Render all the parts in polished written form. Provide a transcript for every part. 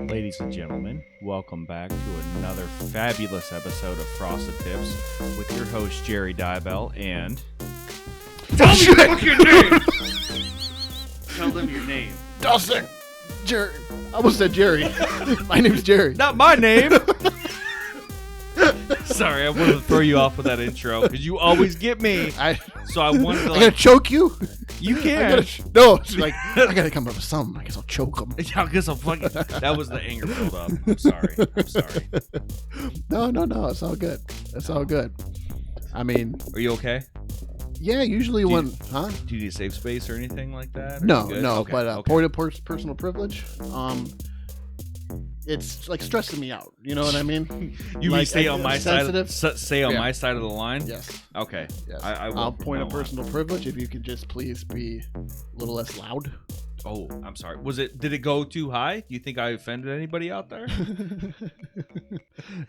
Ladies and gentlemen, welcome back to another fabulous episode of Frosted Tips with your host Jerry Dybell and... Tell me your fucking name! Tell them your name. Dawson! Jerry. I almost said Jerry. My name's Jerry. Not my name! Sorry, I wanted to throw you off with that intro because you always get me. So I wanted to I gotta choke you? You can. No, it's like, I gotta come up with something. I guess I'll choke him. Yeah, I guess I'll fucking... That was the anger buildup. I'm sorry. No. It's all good. It's all good. I mean... Are you okay? Yeah, usually Do you need a safe space or anything like that? No, okay, but okay. point of personal privilege, it's like stressing me out. You know what I mean? You like, mean stay on my sensitive? side? Stay on my side of the line? Yes. Okay. Yes. I'll point of personal privilege. If you could just please be a little less loud. Oh, I'm sorry. Did it go too high? Do you think I offended anybody out there?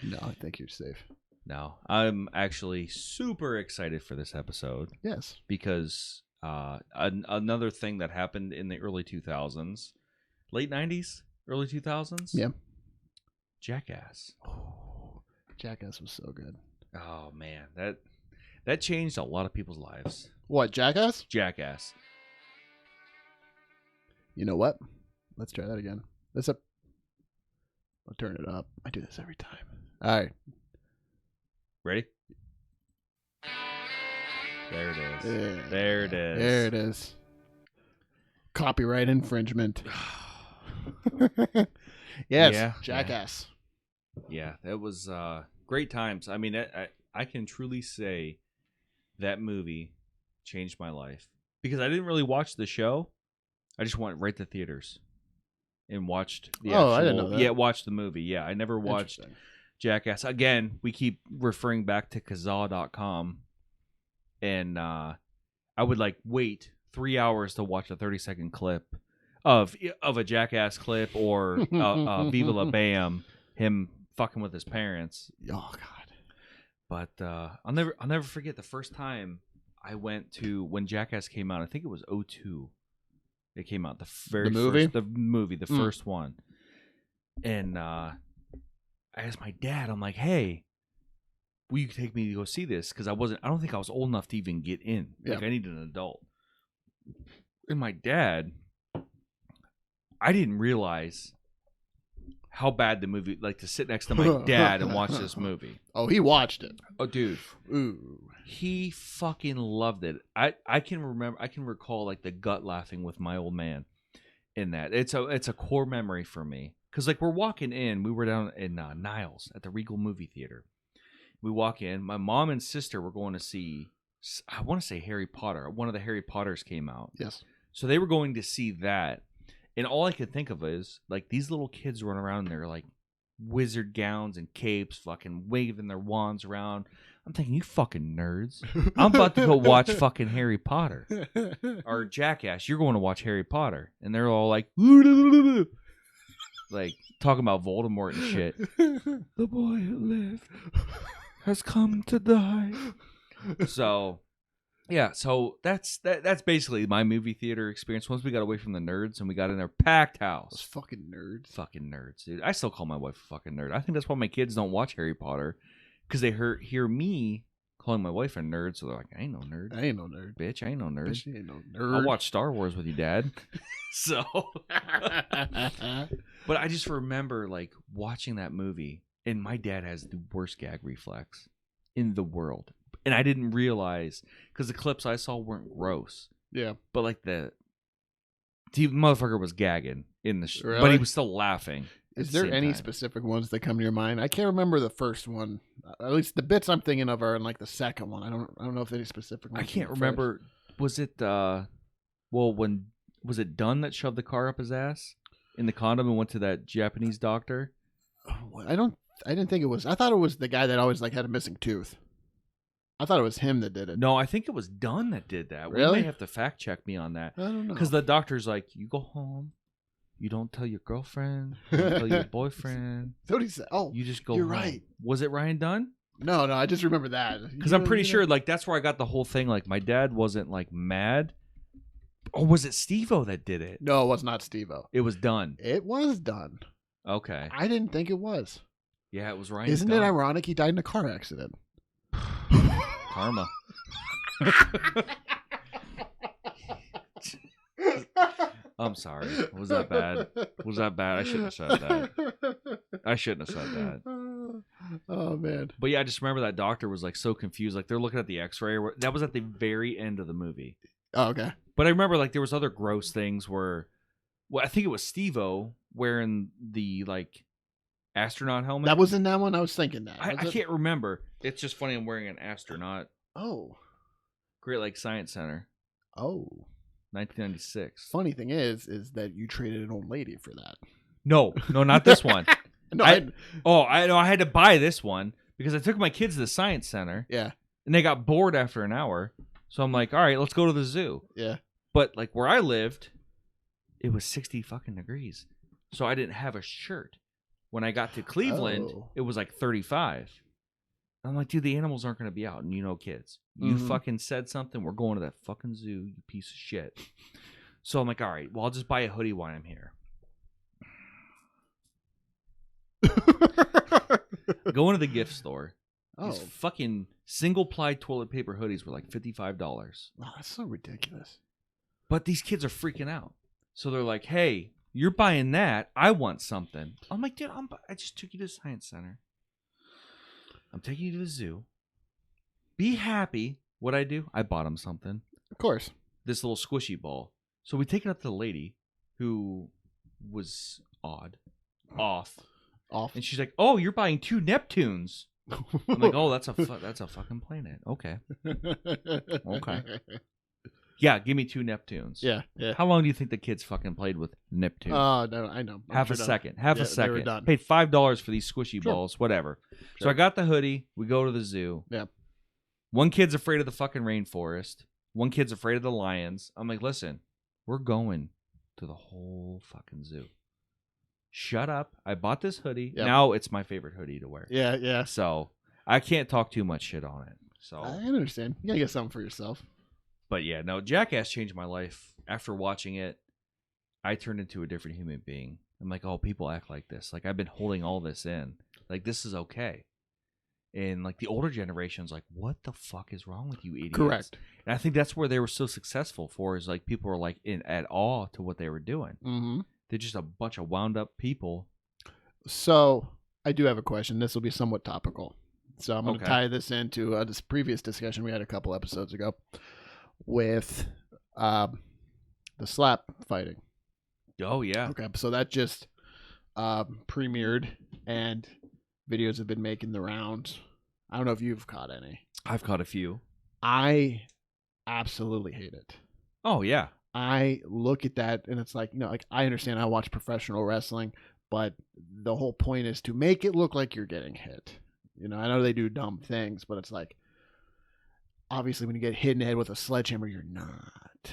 No, I think you're safe. No, I'm actually super excited for this episode. Yes. Because another thing that happened in the early 2000s, late 90s, early 2000s. Yeah. Jackass. Oh, Jackass was so good. Oh man, that changed a lot of people's lives. What, Jackass? Jackass. You know what? Let's try that again. I'll turn it up. I do this every time. All right. Ready? There it is. Yeah. There it is. There it is. Copyright infringement. Yes, Yeah, Jackass. Yeah, that was great times. I mean, I can truly say that movie changed my life because I didn't really watch the show. I just went right to theaters and watched the I didn't know that. Yeah, watched the movie. Yeah, I never watched Jackass. Again, we keep referring back to Kazaa.com, and I would wait 3 hours to watch a 30-second clip of a Jackass clip or Viva La Bam, him fucking with his parents. Oh God! But I'll never forget the first time I went to when Jackass came out. I think it was 2002. It came out the first one, and I asked my dad. I'm like, "Hey, will you take me to go see this?" Because I don't think I was old enough to even get in. Like, I needed an adult. And my dad, I didn't realize how bad the movie, to sit next to my dad and watch this movie. Oh, he watched it. Oh, dude. Ooh. He fucking loved it. I can recall the gut laughing with my old man in that. It's a core memory for me. Because we're walking in, we were down in Niles at the Regal movie theater. We walk in, my mom and sister were going to see, I want to say Harry Potter. One of the Harry Potters came out. Yes. So they were going to see that. And all I could think of is, these little kids run around in their, wizard gowns and capes, fucking waving their wands around. I'm thinking, you fucking nerds. I'm about to go watch fucking Harry Potter. Or Jackass. You're going to watch Harry Potter. And they're all talking about Voldemort and shit. The boy who lived has come to die. So... yeah, so that's basically my movie theater experience. Once we got away from the nerds and we got in their packed house. Those fucking nerds. Fucking nerds, dude. I still call my wife a fucking nerd. I think that's why my kids don't watch Harry Potter, because they hear me calling my wife a nerd, so they're like, I ain't no nerd. I ain't no nerd. Bitch, I ain't no nerd. Bitch, ain't no nerd. I watch Star Wars with you, Dad. So. But I just remember, watching that movie, and my dad has the worst gag reflex in the world. And I didn't realize, because the clips I saw weren't gross. Yeah. But the motherfucker was gagging in the really? But he was still laughing. Is there any specific ones that come to your mind? I can't remember the first one. At least the bits I'm thinking of are in the second one. I don't know if any specific ones. I can't remember. Was it was it Dunn that shoved the car up his ass in the condom and went to that Japanese doctor? I didn't think it was. I thought it was the guy that always had a missing tooth. I thought it was him that did it. No, I think it was Dunn that did that. Really? We may have to fact check me on that. I don't know. Because the doctor's like, you go home, you don't tell your girlfriend, you don't tell your boyfriend. That's what he said. Oh, you just go you're home. right. Was it Ryan Dunn? No, I just remember that. Because I'm pretty sure, that's where I got the whole thing. My dad wasn't, mad. Or was it Steve-O that did it? No, it was not Steve-O. It was Dunn. It was done. Okay. I didn't think it was. Yeah, it was Ryan. Isn't it ironic he died in a car accident? Yeah, it was Ryan. Isn't it ironic he died in a car accident? Karma. I'm sorry. Was that bad? Was that bad? I shouldn't have said that. I shouldn't have said that. Oh man. But yeah, I just remember that doctor was like so confused. Like they're looking at the X-ray. That was at the very end of the movie. Oh, okay. But I remember like there was other gross things where, well, I think it was Steve-O wearing the like astronaut helmet. That was in that one. I was thinking that. I can't remember. It's just funny. I'm wearing an astronaut. Oh. Great Lakes Science Center. Oh. 1996. Funny thing is that you traded an old lady for that. No, not this one. No, I know I had to buy this one because I took my kids to the science center. Yeah. And they got bored after an hour. So I'm like, all right, let's go to the zoo. Yeah. But like where I lived, it was 60 fucking degrees. So I didn't have a shirt. When I got to Cleveland, it was like 35. I'm like, dude, the animals aren't going to be out. And you know, kids, you fucking said something. We're going to that fucking zoo, you piece of shit. So I'm like, all right, well, I'll just buy a hoodie while I'm here. Go into the gift store. These fucking single-ply toilet paper hoodies were like $55. Oh, that's so ridiculous. But these kids are freaking out. So they're like, hey, you're buying that. I want something. I'm like, dude, I just took you to the science center. I'm taking you to the zoo. Be happy. What I do? I bought him something. Of course. This little squishy ball. So we take it up to the lady who was off. And she's like, oh, you're buying 2 Neptunes. I'm like, oh, that's a fucking planet. Okay. Okay. Yeah, give me 2 Neptunes. Yeah. How long do you think the kids fucking played with Neptune? Oh, no, I know. Half a second. Half a second. They were done. Paid $5 for these squishy balls, whatever. Sure. So I got the hoodie. We go to the zoo. Yeah. One kid's afraid of the fucking rainforest. One kid's afraid of the lions. I'm like, listen, we're going to the whole fucking zoo. Shut up. I bought this hoodie. Yep. Now it's my favorite hoodie to wear. Yeah. So I can't talk too much shit on it. So I understand. You gotta get something for yourself. But yeah, no, Jackass changed my life. After watching it, I turned into a different human being. I'm like, oh, people act like this. Like, I've been holding all this in. Like, this is okay. And, like, the older generation's like, what the fuck is wrong with you idiots? Correct. And I think that's where they were so successful for is, like, people were, like, at awe to what they were doing. Mm-hmm. They're just a bunch of wound-up people. So, I do have a question. This will be somewhat topical. So, I'm going to tie this into this previous discussion we had a couple episodes ago with the slap fighting. Oh, yeah. Okay, so that just premiered, and videos have been making the rounds. I don't know if you've caught any. I've caught a few. I absolutely hate it. Oh, yeah. I look at that, and it's like, like I understand I watch professional wrestling, but the whole point is to make it look like you're getting hit. I know they do dumb things, but it's like, obviously, when you get hit in the head with a sledgehammer, you're not.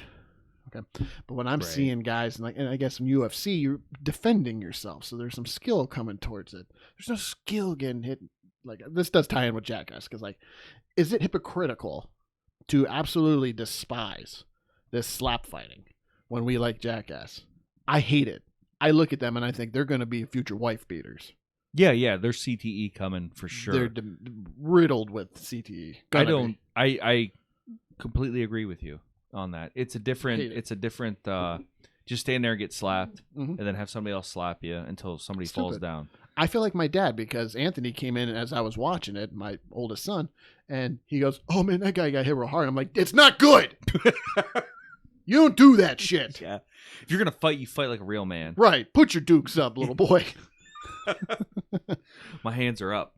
Okay. But when I'm seeing guys, and I guess in UFC, you're defending yourself. So there's some skill coming towards it. There's no skill getting hit. Like, this does tie in with Jackass. Because, like, is it hypocritical to absolutely despise this slap fighting when we like Jackass? I hate it. I look at them and I think they're going to be future wife beaters. Yeah, there's CTE coming for sure. They're riddled with CTE. I completely agree with you on that. It's a different just stand there and get slapped and then have somebody else slap you until somebody falls down. I feel like my dad, because Anthony came in as I was watching it, my oldest son, and he goes, oh man, that guy got hit real hard. I'm like, it's not good. You don't do that shit. Yeah. If you're going to fight, you fight like a real man. Right. Put your dukes up, little boy. My hands are up.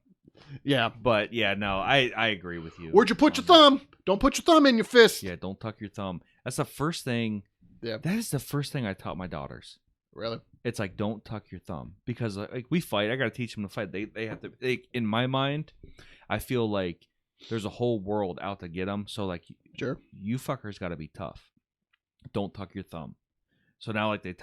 Yeah. But yeah, no, I agree with you. Where'd you put your thumb? Don't put your thumb in your fist. Yeah, don't tuck your thumb. That's the first thing. Yeah. That is the first thing I taught my daughters. Really? It's like, don't tuck your thumb. Because like we fight, I got to teach them to fight. They have to, in my mind, I feel like there's a whole world out to get them. So like, sure, you fuckers got to be tough. Don't tuck your thumb. So now like they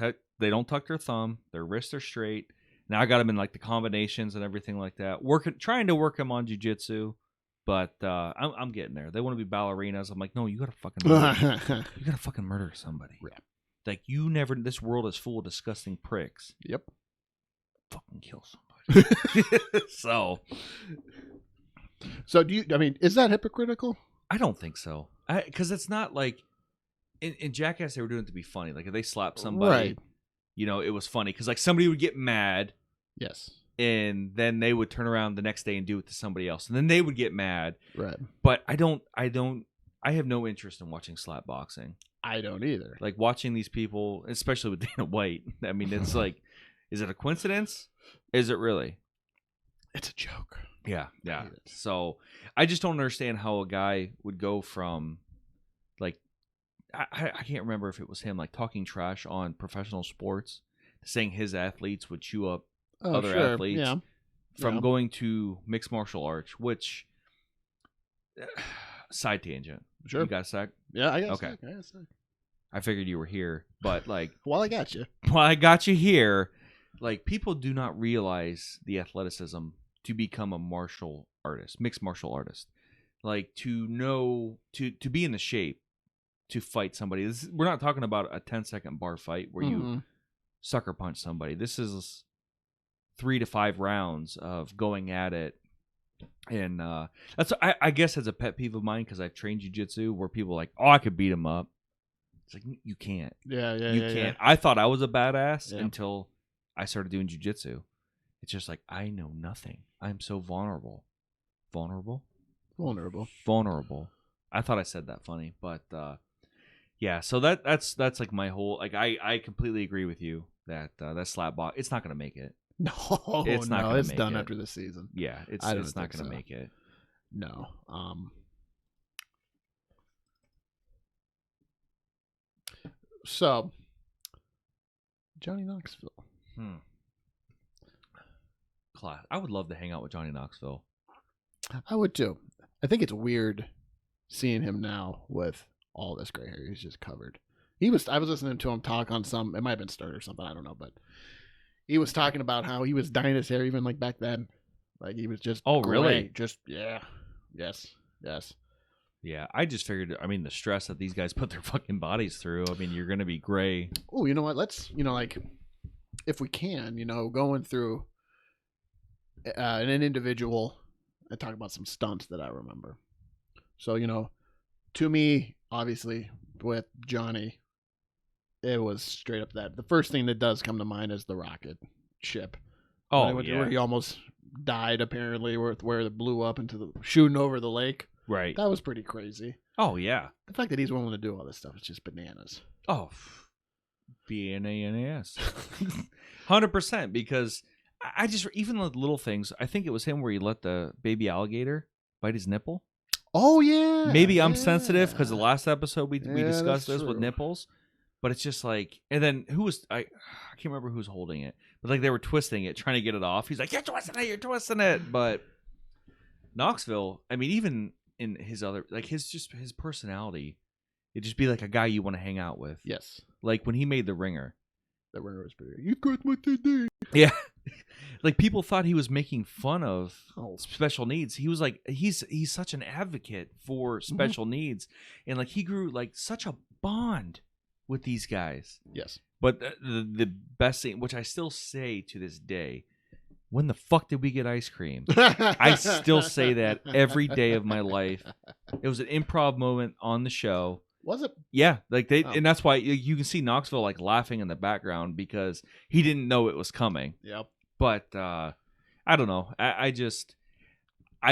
don't tuck their thumb. Their wrists are straight. Now I got them in like the combinations and everything like that. Trying to work them on jiu-jitsu, but I'm getting there. They want to be ballerinas. I'm like, no, you gotta fucking murder somebody. Yeah. Like this world is full of disgusting pricks. Yep. fucking kill somebody. So do you? I mean, is that hypocritical? I don't think so. Because it's not like in Jackass they were doing it to be funny. Like if they slapped somebody, Right. you know, it was funny because like somebody would get mad. Yes. And then they would turn around the next day and do it to somebody else, and then they would get mad. Right. But I have no interest in watching slap boxing. I don't either. Like watching these people, especially with Dana White. I mean, it's like, is it a coincidence? Is it really? It's a joke. Yeah. So I just don't understand how a guy would go from, like, I can't remember if it was him, like talking trash on professional sports, to saying his athletes would chew up other athletes, from going to mixed martial arts, which side tangent. Sure. You got a sec? Yeah, I guess. Okay. I figured you were here, but like, Well, I got you. while I got you here, like people do not realize the athleticism to become a martial artist, mixed martial artist. Like to know to be in the shape to fight somebody. We're not talking about a 10-second bar fight where you sucker punch somebody. This is 3 to 5 rounds of going at it, and that's I guess as a pet peeve of mine because I've trained jiu-jitsu where people are like, oh, I could beat him up. It's like you can't. Yeah. You can't. I thought I was a badass Yeah. until I started doing jiu-jitsu. It's just like I know nothing. I'm so vulnerable. Vulnerable. I thought I said that funny, but yeah. So that's like my whole like I completely agree with you that that slap box it's not gonna make it. No, It's not gonna it's make done it. after this season. Yeah, it's I don't not think gonna so. make it. No. So, Johnny Knoxville. Class. I would love to hang out with Johnny Knoxville. I would too. I think it's weird seeing him now with all this gray hair. He's just covered. I was listening to him talk on it might have been Sturt or something, I don't know, but he was talking about how he was dyeing his hair even like back then. Like he was just Oh, gray. really? Just Yes. Yeah, I just figured. I mean, the stress that these guys put their fucking bodies through. I mean, you're gonna be gray. Oh, you know what? Let's like if we can, going through an individual and talk about some stunts that I remember. So, to me, obviously, with Johnny, it was straight up that. The first thing that does come to mind is the rocket ship. Oh, Where he almost died, apparently, where it blew up shooting over the lake. Right. That was pretty crazy. Oh, yeah. The fact that he's willing to do all this stuff is just bananas. Oh, BNANAS. 100%, because I just, even the little things, I think it was him where he let the baby alligator bite his nipple. Oh, yeah. Maybe I'm sensitive because the last episode we discussed that's this with true. nipples, but it's just like, and then I can't remember who's holding it, but like they were twisting it, trying to get it off. He's like, you're twisting it. But Knoxville, I mean, even in his other, like his personality, it'd just be like a guy you want to hang out with. Yes. Like when he made The Ringer. The Ringer was pretty. You got what they did. Yeah. Like people thought he was making fun of Oh. special needs. He was like, he's such an advocate for special needs, and like he grew like such a bond with these guys. Yes. But the best thing, which I still say to this day, when the fuck did we get ice cream? I still say that every day of my life. It was an improv moment on the show. Was it? Yeah, like and that's why you can see Knoxville like laughing in the background because he didn't know it was coming. Yep. But I don't know. I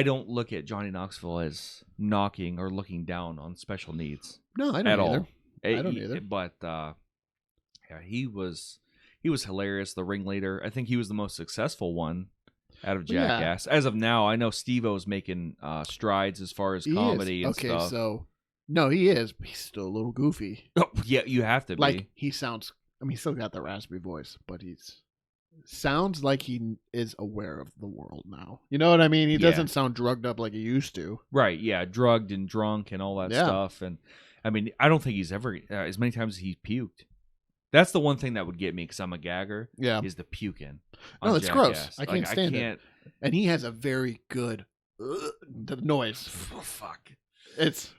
don't look at Johnny Knoxville as knocking or looking down on special needs. No, I don't at either. all. I don't either. But yeah, he was hilarious. The ringleader. I think he was the most successful one out of Jackass. As of now, I know Steve-O's making strides as far as comedy and stuff. Okay, so no, he is. But he's still a little goofy. Oh, yeah, you have to be. Like he sounds. I mean, he's still got the raspy voice, but sounds like he is aware of the world now. You know what I mean? He doesn't sound drugged up like he used to. Right, yeah, drugged and drunk and all that stuff. And I mean, I don't think he's ever, as many times as he's puked. That's the one thing that would get me, because I'm a gagger, is the puking. No, it's gross. I can't Like, stand it. And he has a very good noise. Oh, fuck. That's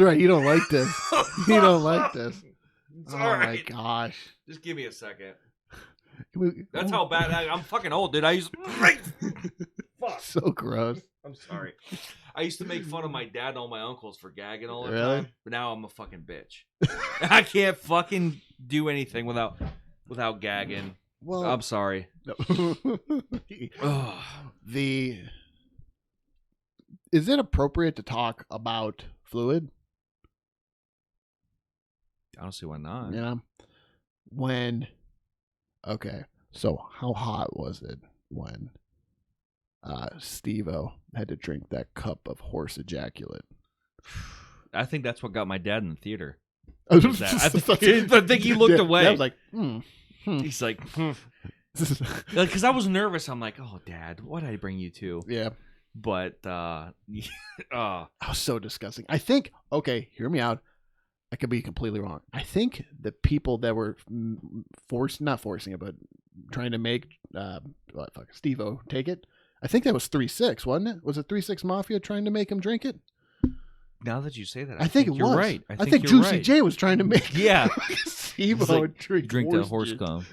right. You don't like this. You don't like this. It's Oh, all right. my gosh. Just give me a second. That's how bad I'm fucking old, dude. I used to... Fuck. So gross. I'm sorry. I used to make fun of my dad and all my uncles for gagging all the Really? time, but now I'm a fucking bitch. I can't fucking do anything without gagging. Well, I'm sorry. no. Ugh. Is it appropriate to talk about fluid? I don't see why not. Yeah. Okay, so how hot was it when Steve-O had to drink that cup of horse ejaculate? I think that's what got my dad in the theater. I I think he looked away. I was like, He's like, because I was nervous. I'm like, oh, Dad, what did I bring you to? Yeah. But, I was so disgusting. I think, okay, hear me out. I could be completely wrong. I think the people that were not forcing it, but trying to make Steve-O take it, I think that was 3-6, wasn't it? Was it 3-6 Mafia trying to make him drink it? Now that you say that, I think it you're was. right. I think you're Juicy right. J was trying to make Steve-O like, drink the horse cum.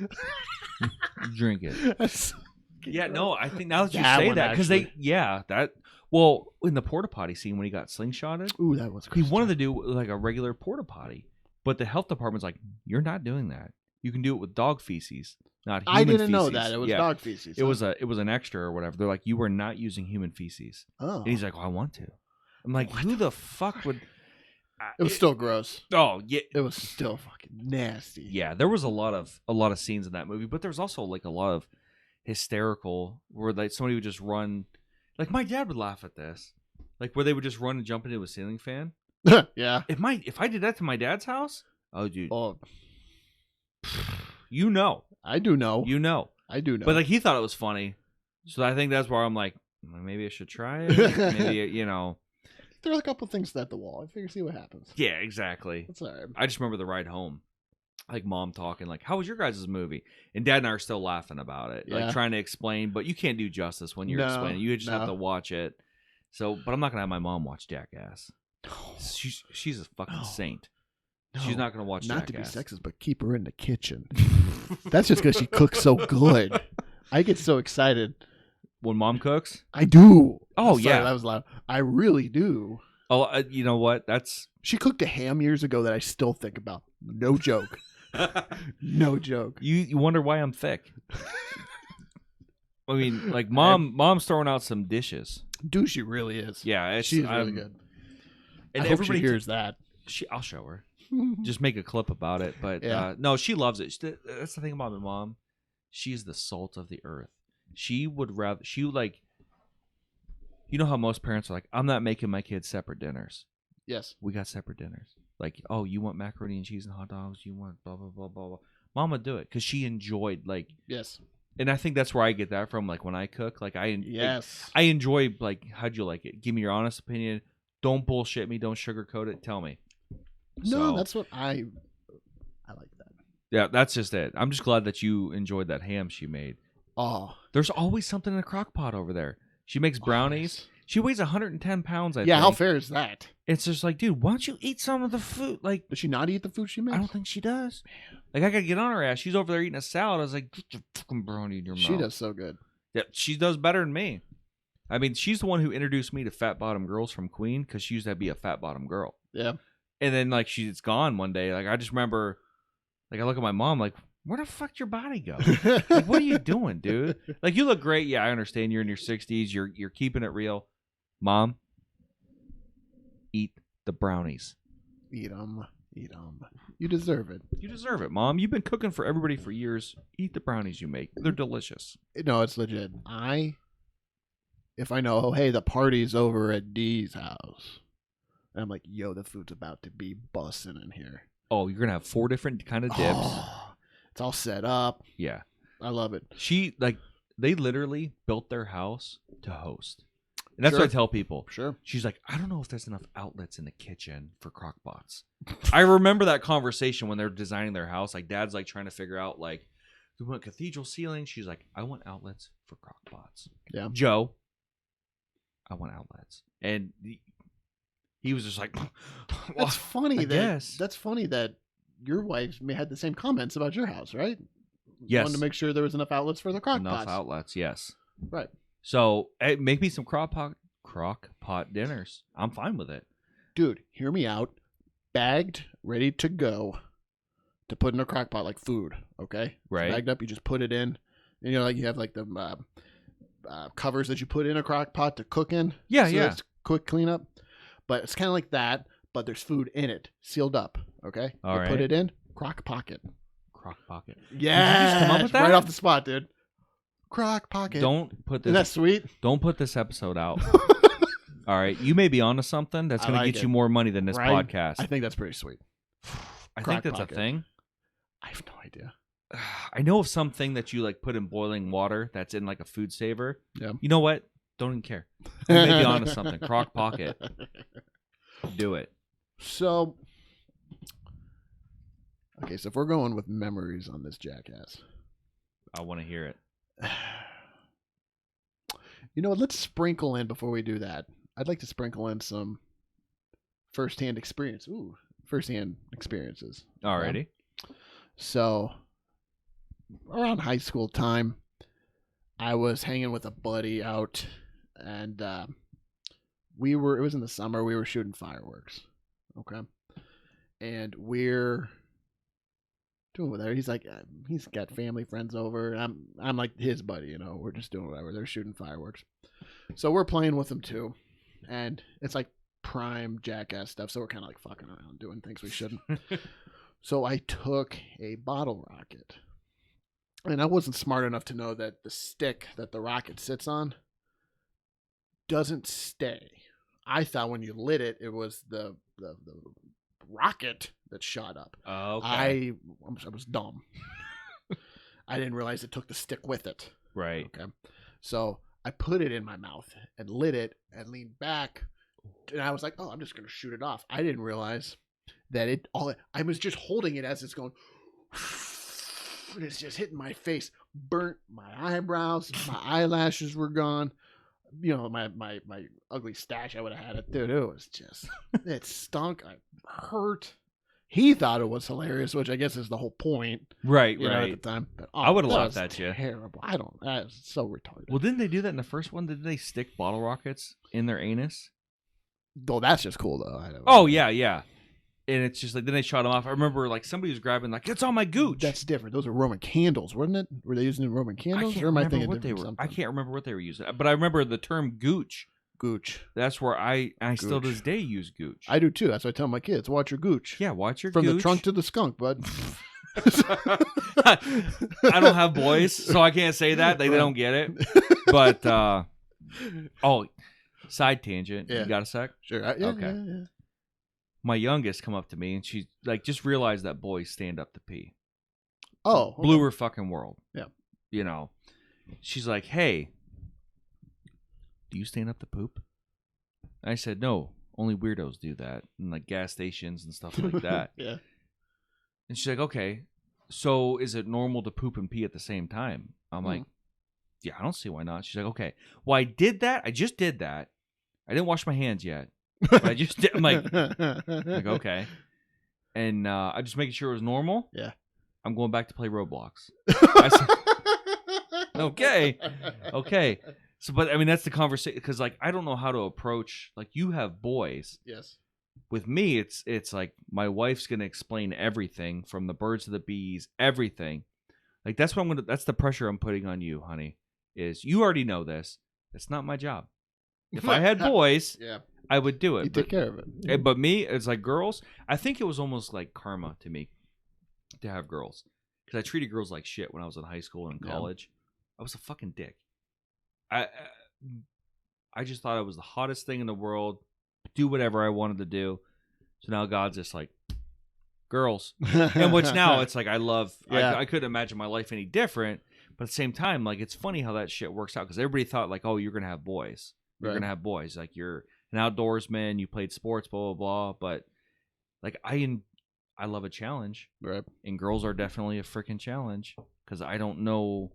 Drink it. Yeah, no, I think now that you say that, because well, in the porta potty scene when he got slingshotted, ooh, that was he wanted to do like a regular porta potty, but the health department's like, you're not doing that. You can do it with dog feces, not human feces. I didn't know that it was dog feces. It was an extra or whatever. They're like, you were not using human feces. Oh, and he's like, well, I want to. I'm like, who the fuck would? It was still gross. Oh yeah, it was still fucking nasty. Yeah, there was a lot of scenes in that movie, but there's also like a lot of hysterical where like somebody would just run. Like my dad would laugh at this, like where they would just run and jump into a ceiling fan. Yeah. If I did that to my dad's house, oh dude, oh, you know, I do know, I do know, but like he thought it was funny, so I think that's where I'm like, maybe I should try it. Maybe throw a couple things at the wall. I figure see what happens. Yeah, exactly. That's all right. I just remember the ride home. Like mom talking like, how was your guys' movie? And dad and I are still laughing about it. Like trying to explain, but you can't do justice when you're explaining. You just have to watch it. So, but I'm not going to have my mom watch Jackass. She's a fucking saint. No, she's not going to watch Jackass. Not to be sexist, but keep her in the kitchen. That's just because she cooks so good. I get so excited. When mom cooks? I do. Oh, sorry, yeah. That was loud. I really do. Oh, you know what? She cooked a ham years ago that I still think about. No joke. No joke. You wonder why I'm thick. I mean, like mom's throwing out some dishes. Dude, she really is. Yeah, she's really good. And I hope she hears that. I'll show her. Just make a clip about it. But no, she loves it. That's the thing about my mom. She's the salt of the earth. She would rather you know how most parents are like, I'm not making my kids separate dinners. Yes. We got separate dinners. Like, oh, you want macaroni and cheese and hot dogs? You want blah, blah, blah, blah, blah. Mom would do it because she enjoyed, like... Yes. And I think that's where I get that from. Like, when I cook, like, I enjoy, like, how'd you like it? Give me your honest opinion. Don't bullshit me. Don't sugarcoat it. Tell me. No, that's what I like that. Yeah, that's just it. I'm just glad that you enjoyed that ham she made. Oh. There's always something in a crock pot over there. She makes brownies. Nice. She weighs 110 pounds, I think. Yeah, how fair is that? It's just like, dude, why don't you eat some of the food? Like, does she not eat the food she makes? I don't think she does. Man. Like, I gotta get on her ass. She's over there eating a salad. I was like, get your fucking brownie in your mouth. She does so good. Yeah, she does better than me. I mean, she's the one who introduced me to fat bottom girls from Queen because she used to be a fat bottom girl. Yeah. And then, like, she's gone one day. Like, I just remember, like, I look at my mom, like, where the fuck your body go? Like, what are you doing, dude? Like, you look great. Yeah, I understand you're in your 60s. You're keeping it real. Mom, eat the brownies. Eat them. Eat them. You deserve it. You deserve it, Mom. You've been cooking for everybody for years. Eat the brownies you make. They're delicious. No, it's legit. If I know, oh, hey, the party's over at Dee's house, and I'm like, yo, the food's about to be busting in here. Oh, you're going to have 4 different kind of dips. Oh, it's all set up. Yeah. I love it. They literally built their house to host. And that's what I tell people. Sure. She's like, I don't know if there's enough outlets in the kitchen for crock pots. I remember that conversation when they're designing their house. Like, Dad's like trying to figure out, like, we want cathedral ceiling. She's like, I want outlets for crock pots. Yeah. Joe, I want outlets. And he was just like, well, that's funny. Yes. That's funny that your wife had the same comments about your house, right? Yes. wanted to make sure there was enough outlets for the crock Enough pots. outlets, yes. Right. So make me some crock pot dinners. I'm fine with it. Dude, hear me out. Bagged, ready to go to put in a crock pot like food, okay? Right. It's bagged up, you just put it in. And, like you have like the covers that you put in a crock pot to cook in. Yeah, so yeah. it's quick cleanup. But it's kind of like that, but there's food in it, sealed up, okay? All you right. put it in, crock pocket. Crock pocket. Yeah. Did you just come up with that? Right off the spot, dude. Crock pocket. Don't put this. Isn't that sweet? Don't put this episode out. All right, you may be onto something that's going to get you more money than this Right? podcast. I think that's pretty sweet. I crock think that's pocket. a thing. I have no idea. I know of something that you like put in boiling water that's in like a food saver. Yeah. You know what? Don't even care. You may be onto something. Crock pocket. Do it. So, okay, so if we're going with memories on this Jackass, I want to hear it. you know what? Let's sprinkle in before we do that. I'd like to sprinkle in some firsthand experience. Ooh, firsthand experiences. Alrighty. So, around high school time, I was hanging with a buddy out, and it was in the summer, we were shooting fireworks. Okay. And we're doing whatever. He's like, he's got family friends over. I'm like his buddy, we're just doing whatever. They're shooting fireworks. So we're playing with them too. And it's like prime Jackass stuff. So we're kind of like fucking around doing things we shouldn't. So I took a bottle rocket. And I wasn't smart enough to know that the stick that the rocket sits on doesn't stay. I thought when you lit it, it was the rocket that shot up. Okay. I was dumb. I didn't realize it took the stick with it. Right. Okay. So I put it in my mouth and lit it and leaned back. And I was like, oh, I'm just going to shoot it off. I didn't realize that I was just holding it as it's going. And it's just hitting my face, burnt my eyebrows, my eyelashes were gone. My ugly stash, I would have had it. Dude, it stunk. I hurt. He thought it was hilarious, which I guess is the whole point. Right, at right. the time. But, I would have laughed was at you. Terrible. That's so retarded. Well, didn't they do that in the first one? Did they stick bottle rockets in their anus? Oh, that's just cool, though. Oh, yeah, yeah. And it's just like, then they shot them off. I remember like somebody was grabbing like, it's on my gooch. That's different. Those are Roman candles, wasn't it? Were they using Roman candles? I Or am I can't thinking remember what they were. something? I can't remember what they were using. But I remember the term gooch. Gooch. That's where I still to Gooch. this day use gooch. I do too. That's what I tell my kids. Watch your gooch. Yeah, watch your From gooch. the trunk to the skunk, bud. I don't have boys, so I can't say that. They don't get it. But, side tangent. Yeah. You got a sec? Sure. Okay. Yeah. My youngest come up to me, and she like just realized that boys stand up to pee. Oh. Okay. Blew her fucking world. Yeah. She's like, hey, do you stand up to poop? I said, no, only weirdos do that. And like gas stations and stuff like that. Yeah. And she's like, okay, so is it normal to poop and pee at the same time? I'm like, yeah, I don't see why not. She's like, okay, well, I just did that. I didn't wash my hands yet. But I just did. I'm like, okay. And I just making sure it was normal. Yeah. I'm going back to play Roblox. I said, okay. So, but I mean, that's the conversation because, like, I don't know how to approach. Like, you have boys. Yes. With me, it's like my wife's gonna explain everything from the birds to the bees, everything. Like that's what that's the pressure I'm putting on you, honey. Is you already know this? It's not my job. If I had boys, Yeah. I would do it. You take care of it. But me, it's like girls. I think it was almost like karma to me to have girls because I treated girls like shit when I was in high school and college. I was a fucking dick. I just thought I was the hottest thing in the world. Do whatever I wanted to do. So now God's just like girls, and which now it's like I love. Yeah. I couldn't imagine my life any different. But at the same time, like it's funny how that shit works out because everybody thought like, oh, you're gonna have boys. You're gonna have boys. Like you're an outdoorsman. You played sports. Blah blah blah. But like I love a challenge. Right. And girls are definitely a freaking challenge because I don't know.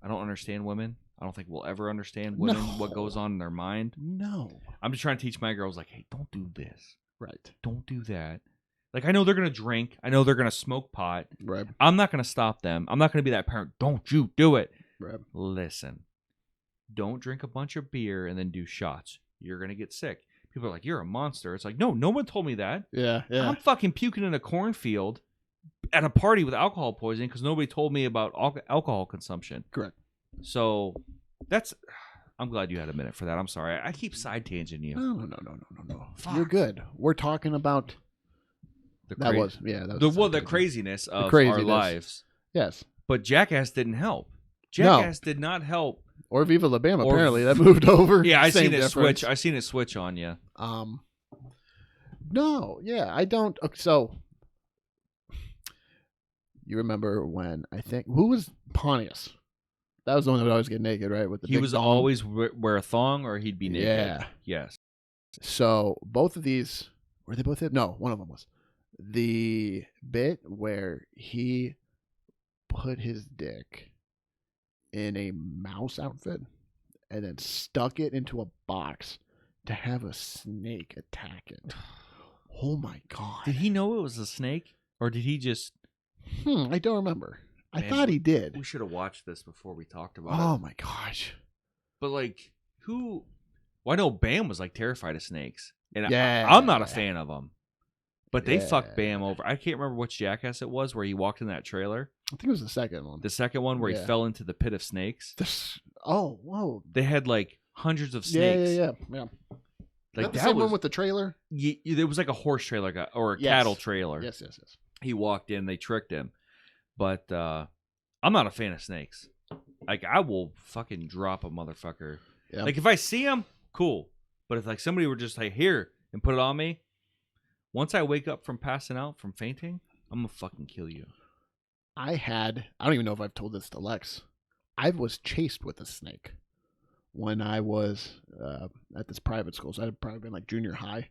I don't understand women. I don't think we'll ever understand women, what goes on in their mind. No. I'm just trying to teach my girls, like, hey, don't do this. Right. Don't do that. Like, I know they're going to drink. I know they're going to smoke pot. Right. I'm not going to stop them. I'm not going to be that parent. Don't you do it. Right. Listen, don't drink a bunch of beer and then do shots. You're going to get sick. People are like, you're a monster. It's like, no one told me that. Yeah. Yeah. I'm fucking puking in a cornfield at a party with alcohol poisoning because nobody told me about alcohol consumption. Correct. So I'm glad you had a minute for that. I'm sorry. I keep side tangenting you. No. Fuck. You're good. We're talking about the craziness of craziness. our lives. Yes. But Jackass didn't help. Jackass did not help. Or Viva La Bam, apparently. That moved over. Yeah, I seen it difference. switch. I seen it switch on you. No, yeah, I don't. So, you remember when, I think, who was Pontius? That was the one that would always get naked, right? With the He was thong. always wear a thong or he'd be naked. Yeah. Yes. So, both of these, were they both hit? No, one of them was. The bit where he put his dick in a mouse outfit and then stuck it into a box to have a snake attack it. Oh my God. Did he know it was a snake? Or did he just... I don't remember. Man, I thought he did. We should have watched this before we talked about it. Oh my gosh. But like, who... Well, I know Bam was like terrified of snakes. And Yeah. I'm not a fan of them. But they Yeah. fucked Bam over. I can't remember which Jackass it was where he walked in that trailer. I think it was the second one. The second one where he Yeah. fell into the pit of snakes. Oh, whoa. They had like hundreds of snakes. Yeah. Like that the that same was one with the trailer? it was like a horse trailer guy or a Yes. cattle trailer. Yes. He walked in, they tricked him. But I'm not a fan of snakes. Like I will fucking drop a motherfucker. Yeah. Like if I see him, cool. But if like somebody were just like here and put it on me, once I wake up from passing out from fainting, I'm gonna fucking kill you. I don't even know if I've told this to Lex. I was chased with a snake when I was at this private school. So I had probably been like junior high.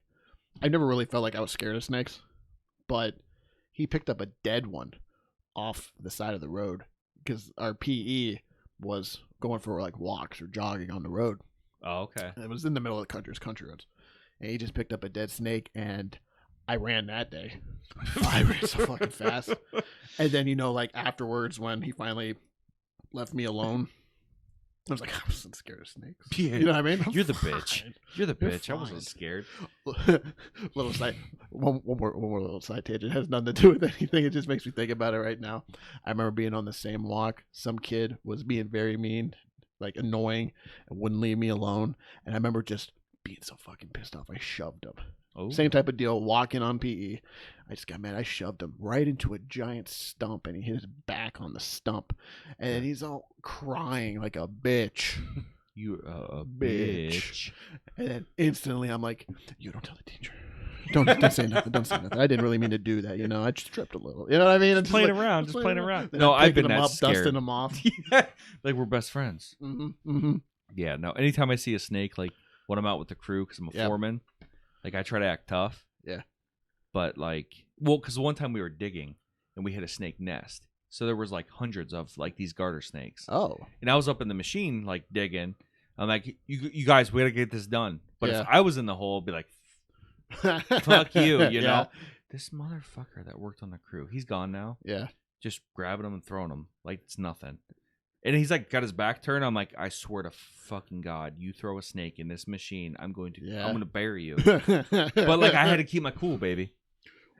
I never really felt like I was scared of snakes, but he picked up a dead one off the side of the road because our PE was going for like walks or jogging on the road. Oh, okay. And it was in the middle of the country, it was country roads. And he just picked up a dead snake, and I ran that day. I ran so fucking fast. And then, like afterwards when he finally left me alone, I was like, I wasn't scared of snakes. Yeah. You know what I mean? You're the bitch. You're the You're bitch. I wasn't fine. scared. Little side, one more little side tangent. It has nothing to do with anything. It just makes me think about it right now. I remember being on the same walk. Some kid was being very mean, like annoying, and wouldn't leave me alone. And I remember just being so fucking pissed off. I shoved him. Oh. Same type of deal. Walking on PE. I just got mad. I shoved him right into a giant stump, and he hit his back on the stump. And then he's all crying like a bitch. You a bitch. And then instantly I'm like, you don't tell the teacher. Don't say nothing. Don't say nothing. I didn't really mean to do that. I just tripped a little. You know what I mean? Just playing around. Just playing around. Then No, I'm I've picking been him that up, scared. dusting him off. Yeah. Like we're best friends. Mm-hmm. Yeah, no. Anytime I see a snake, like when I'm out with the crew, because I'm a foreman, like I try to act tough. Yeah. But because one time we were digging and we hit a snake nest. So there was like hundreds of like these garter snakes. Oh. And I was up in the machine like digging. I'm like, you guys, we gotta get this done. But Yeah. if I was in the hole, I'd be like, fuck you, you Yeah. know? This motherfucker that worked on the crew, he's gone now. Yeah. Just grabbing him and throwing him like it's nothing. And he's like got his back turned. I'm like, I swear to fucking God, you throw a snake in this machine, I'm going to bury you. But like I had to keep my cool, baby.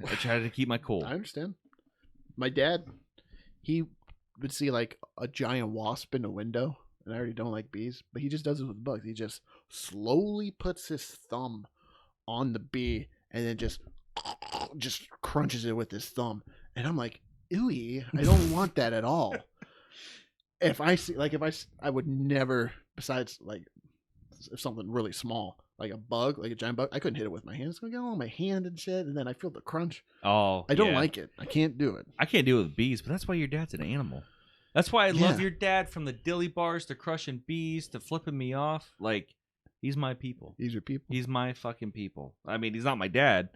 I tried to keep my cool. I understand. My dad, he would see like a giant wasp in a window, and I already don't like bees, but he just does it with bugs. He just slowly puts his thumb on the bee and then just crunches it with his thumb. And I'm like, ooey, I don't want that at all. If I would never, besides like if something really small, like a bug, like a giant bug, I couldn't hit it with my hands. It's going to get all on my hand and shit, and then I feel the crunch. Oh, I don't like it. I can't do it. I can't do it with bees, but that's why your dad's an animal. That's why I love your dad, from the dilly bars to crushing bees to flipping me off. Like, he's my people. He's your people. He's my fucking people. I mean, he's not my dad,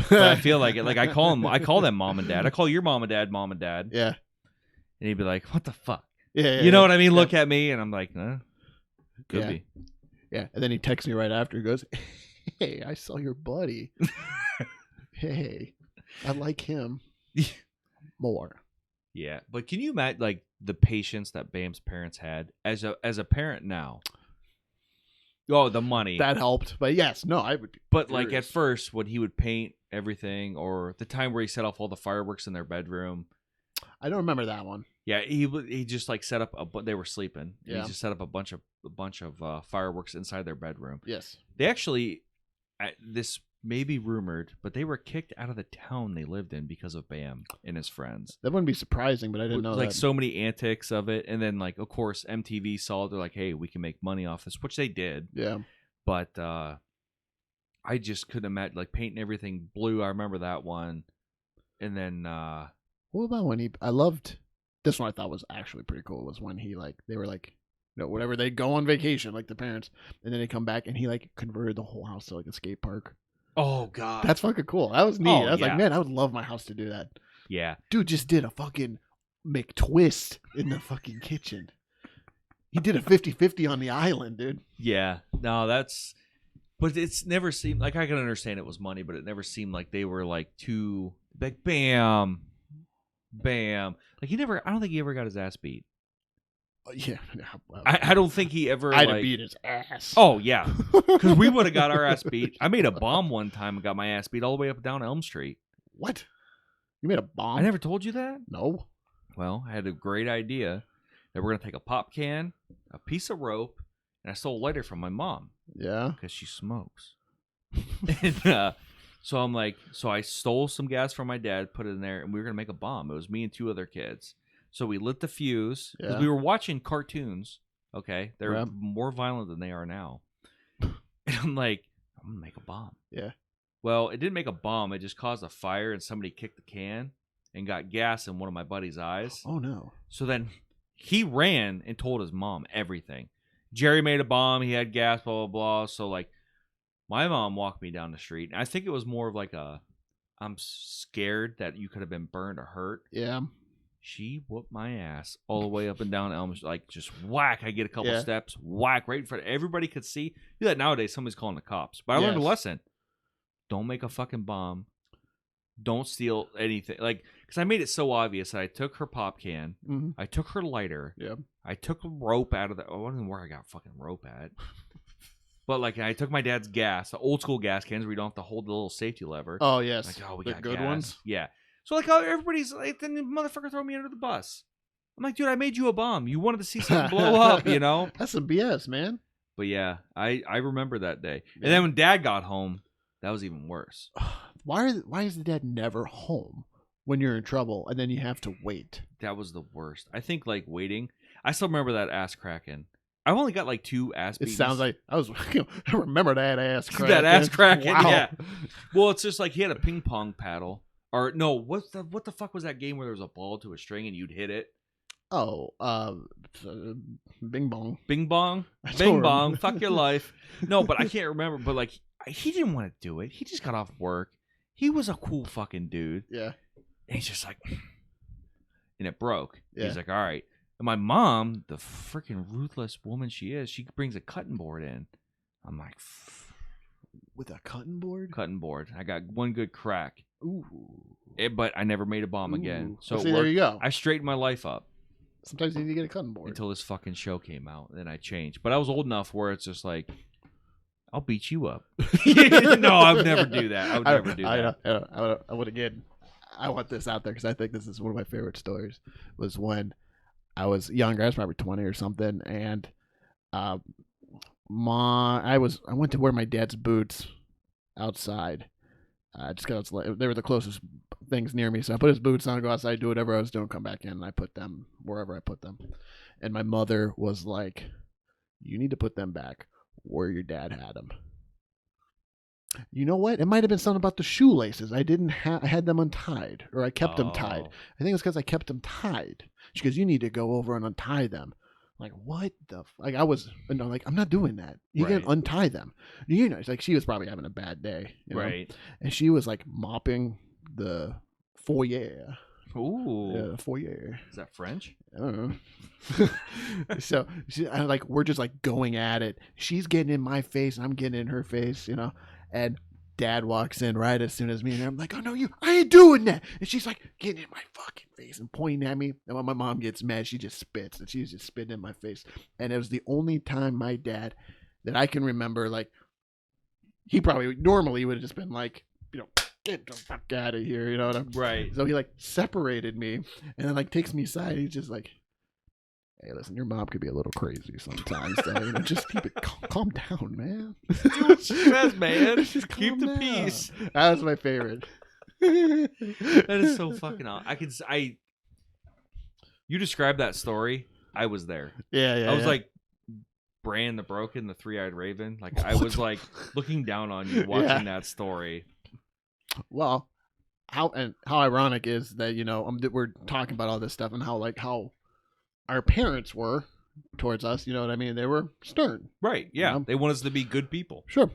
but I feel like it. Like I call them mom and dad. I call your mom and dad mom and dad. Yeah. And he'd be like, "What the fuck?" Yeah. You know what I mean? Look at me, and I'm like, could be. Yeah. And then he texts me right after. He goes, "Hey, I saw your buddy." Hey. I like him more. Yeah, but can you imagine like the patience that Bam's parents had as a parent now? Oh, the money. That helped, but yes, no, I would. Be But like at furious. first, when he would paint everything, or the time where he set off all the fireworks in their bedroom. I don't remember that one. Yeah, he just like set up they were sleeping. And Yeah. He just set up a bunch of fireworks inside their bedroom. Yes. They actually, this may be rumored, but they were kicked out of the town they lived in because of Bam and his friends. That wouldn't be surprising, but I didn't know Like that. so many antics of it, and then like of course MTV saw it. They're like, hey, we can make money off this, which they did. Yeah. But I just couldn't imagine like painting everything blue. I remember that one, and then What about when he? I loved this one. I thought was actually pretty cool. Was when he like they were like, whatever, they go on vacation like the parents, and then they come back and he like converted the whole house to like a skate park. oh god, That's fucking cool. That was neat. Oh, I was yeah. like, man, I would love my house to do that. yeah. Dude just did a fucking McTwist in the fucking kitchen. He did a 50-50 on the island, dude. Yeah, no, that's. But it's never seemed like I can understand it was money, but it never seemed like they were like too like bam, bam. Like he never. I don't think he ever got his ass beat. Yeah. I don't think he ever. I'd like, have beat his ass. Oh yeah, because we would have got our ass beat. I made a bomb one time and got my ass beat all the way up and down Elm Street. What? You made a bomb? I never told you that. No. Well, I had a great idea that we're gonna take a pop can, a piece of rope, and I stole a lighter from my mom. Yeah. Because she smokes. And so I'm like, so I stole some gas from my dad, put it in there, and we were going to make a bomb. It was me and two other kids. So we lit the fuse because Yeah. we were watching cartoons. Okay. They're Yeah. more violent than they are now. And I'm like, I'm going to make a bomb. Yeah. Well, it didn't make a bomb. It just caused a fire, and somebody kicked the can and got gas in one of my buddy's eyes. Oh no. So then he ran and told his mom everything. Jerry made a bomb. He had gas, blah, blah, blah. So, like, my mom walked me down the street. And I think it was more of like I'm scared that you could have been burned or hurt. Yeah. She whooped my ass all the way up and down Elm Street. Like, just whack. I get a couple Yeah. steps, whack, right in front. Everybody could see. Do that nowadays. Somebody's calling the cops. But I learned a Yes. lesson. Don't make a fucking bomb. Don't steal anything. Like, because I made it so obvious that I took her pop can. Mm-hmm. I took her lighter. Yeah. I took a rope out of the. Oh, I don't know where I got fucking rope at. But like, I took my dad's gas, the old school gas cans where you don't have to hold the little safety lever. Oh yes. Like, oh, we the got good gas. ones. Yeah. So like, oh, everybody's like, then the motherfucker throw me under the bus. I'm like, dude, I made you a bomb. You wanted to see something blow up, you know? That's some BS, man. But yeah, I remember that day. Yeah. And then when Dad got home, that was even worse. Why is the dad never home when you're in trouble and then you have to wait? That was the worst. I think like waiting. I still remember that ass cracking. I've only got like 2 ass It beatings. sounds like I remember that ass cracking. That ass cracking, Wow. yeah. Well, it's just like he had a ping pong paddle. Or no, what the fuck was that game where there was a ball to a string and you'd hit it? Oh, Bing Bong. Bing bong? I don't Bing bong. remember. Fuck your life. No, but I can't remember. But like, he didn't want to do it. He just got off work. He was a cool fucking dude. Yeah. And he's just like, and it broke. Yeah. He's like, all right. And my mom, the freaking ruthless woman she is, she brings a cutting board in. I'm like, With a cutting board? cutting board. I got one good crack. Ooh. But I never made a bomb again. Ooh. So Well, it see, there worked. you go. I straightened my life up Sometimes you need to get a cutting board. until this fucking show came out. Then I changed. But I was old enough where it's just like, I'll beat you up. No, I would never do that. I would never do that. I would again. I want this out there because I think this is one of my favorite stories. Was when I was younger. I was probably 20 or something, and I went to wear my dad's boots outside. Just because they were the closest things near me, so I put his boots on, go outside, do whatever I was doing, come back in, and I put them wherever I put them. And my mother was like, "You need to put them back where your dad had them." You know what? It might have been something about the shoelaces. I had them untied, or I kept them tied. I think it's because I kept them tied. She goes, "You need to go over and untie them." I'm like, what the? Like I was, and I'm like, I'm not doing that. You Right. can untie them. You know, it's like she was probably having a bad day, you know? Right. And she was like mopping the foyer. Ooh. Yeah, the foyer. Is that French? I don't know. So we're just like going at it. She's getting in my face, and I'm getting in her face, you know. And Dad walks in right as soon as me and her. I'm like, oh no, I ain't doing that. And she's like getting in my fucking face and pointing at me. And when my mom gets mad, she just spits, and she's just spitting in my face. And it was the only time my dad that I can remember, like, he probably normally would have just been like, get the fuck out of here, you know what I'm Right. So he like separated me and then like takes me aside. He's just like, hey, listen, your mom could be a little crazy sometimes. So, just keep it calm down, man. Do what she says, man. Just Keep the calm down. peace. That was my favorite. That is so fucking awesome. You described that story. I was there. Yeah. I was like Bran the Broken, the Three-Eyed Raven. Like I was like looking down on you watching that story. Well, how ironic is that that we're talking about all this stuff and how our parents were towards us. You know what I mean? They were stern. Right. Yeah. They want us to be good people. Sure.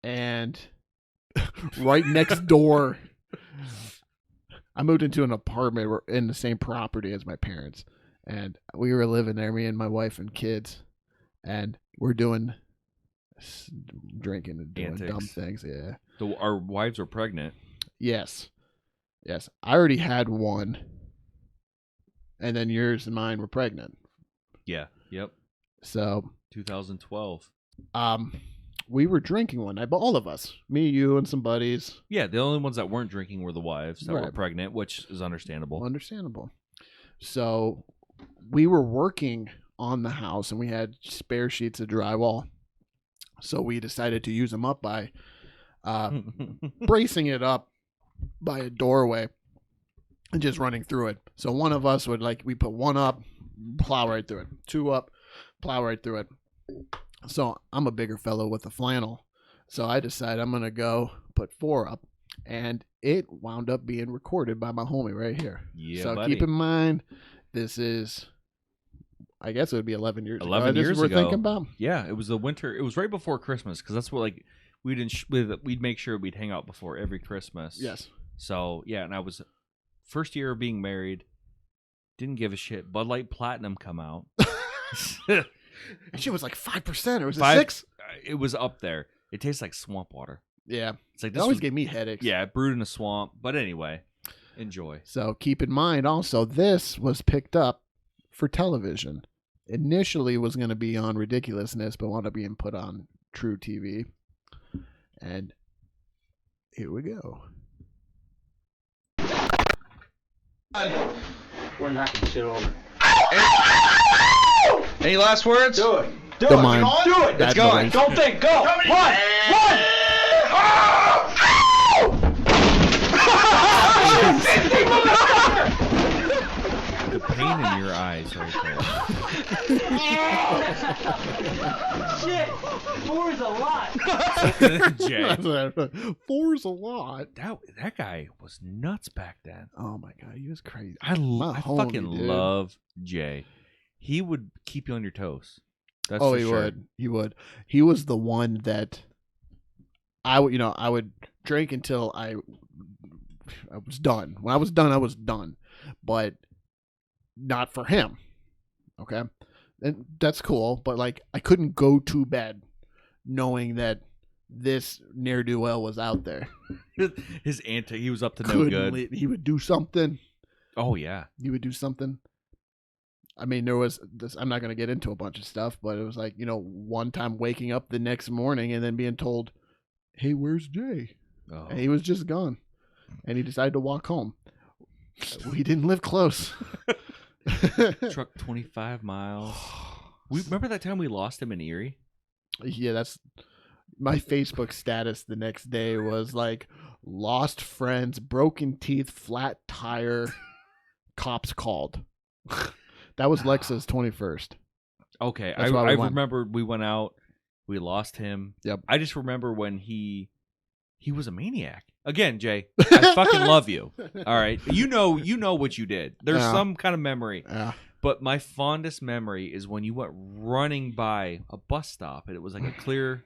And right next door, I moved into an apartment in the same property as my parents, and we were living there, me and my wife and kids, and we're drinking and doing Antics. dumb things. Yeah. Our wives were pregnant. Yes. I already had one, and then yours and mine were pregnant. Yeah. Yep. So 2012. we were drinking one night, but all of us, me, you, and some buddies. Yeah, the only ones that weren't drinking were the wives that were Right. pregnant, which is understandable. So we were working on the house, and we had spare sheets of drywall. So we decided to use them up by bracing it up by a doorway and just running through it. So one of us would we put one up, plow right through it. Two up, plow right through it. So I'm a bigger fellow with a flannel. So I decided I'm going to go put 4 up. And it wound up being recorded by my homie right here. Yeah, so buddy. keep in mind, this is, I guess it would be 11 years 11 ago. years we're ago. thinking about. Yeah, it was the winter. It was right before Christmas because that's what we'd make sure we'd hang out before every Christmas. Yes. So yeah, and I was first year of being married. Didn't give a shit. Bud Light Platinum come out. And shit was like 5%, or was it 5? 6? It was up there. It tastes like swamp water. Yeah. It's like It this always was, gave me headaches. yeah, brewed in a swamp. But anyway, enjoy. So keep in mind also, this was picked up for television. Initially was going to be on Ridiculousness, but wound up being put on True TV. And here we go. We're knocking shit over. Any last words? Do it. Do The it. mime. Come on. Do it. That It's going. noise. Don't think. Go. Run. The pain in your eyes right Shit. 4 is a lot. there. Jay. 4's a lot. That guy was nuts back then. Oh my god, he was crazy. I homie, fucking dude. love Jay. He would keep you on your toes. That's Oh, for he sure. would. He would. He was the one that I would drink until I was done. When I was done, I was done. But not for him. Okay? And that's cool, but I couldn't go to bed knowing that this ne'er-do-well was out there. His antic, he was up to no good. He would do something. Oh yeah. He would do something. I mean, there was this. I'm not going to get into a bunch of stuff, but it was one time waking up the next morning and then being told, "Hey, where's Jay?" Oh. And he was just gone, and he decided to walk home. We didn't live close. Truck 25 miles. We remember that time we lost him in Erie? Yeah, that's my Facebook status the next day was lost friends, broken teeth, flat tire, cops called. That was Lexa's 21st. Okay, That's I why we went. remember we went out, we lost him. Yep. I just remember when he was a maniac. Again, Jay, I fucking love you. All right, you know what you did. There's Yeah. some kind of memory, Yeah. but my fondest memory is when you went running by a bus stop, and it was like a clear,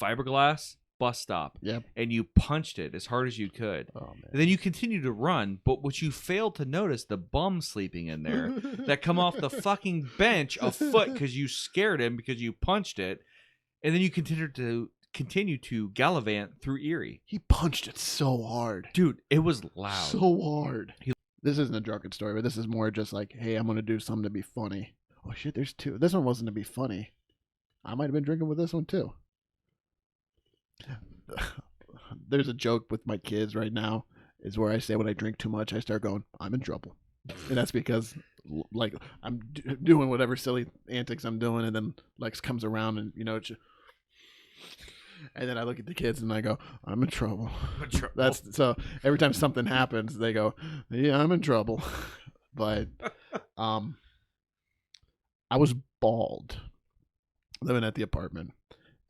fiberglass bus stop. Yep. And you punched it as hard as you could. Oh man. And then you continued to run, but what you failed to notice, the bum sleeping in there that come off the fucking bench a foot because you scared him because you punched it, and then you continued to continue to gallivant through Erie. He punched it so hard. Dude, it was loud. So hard. This isn't a drunken story, but this is more just like, hey, I'm going to do something to be funny. Oh, shit, there's two. This one wasn't to be funny. I might have been drinking with this one, too. There's a joke with my kids right now, is where I say when I drink too much, I start going, I'm in trouble. And that's because, like, I'm doing whatever silly antics I'm doing, and then Lex comes around and, you know, and then I look at the kids and I go, I'm in trouble. That's so every time something happens, they go, yeah, I'm in trouble. But I was bald living at the apartment,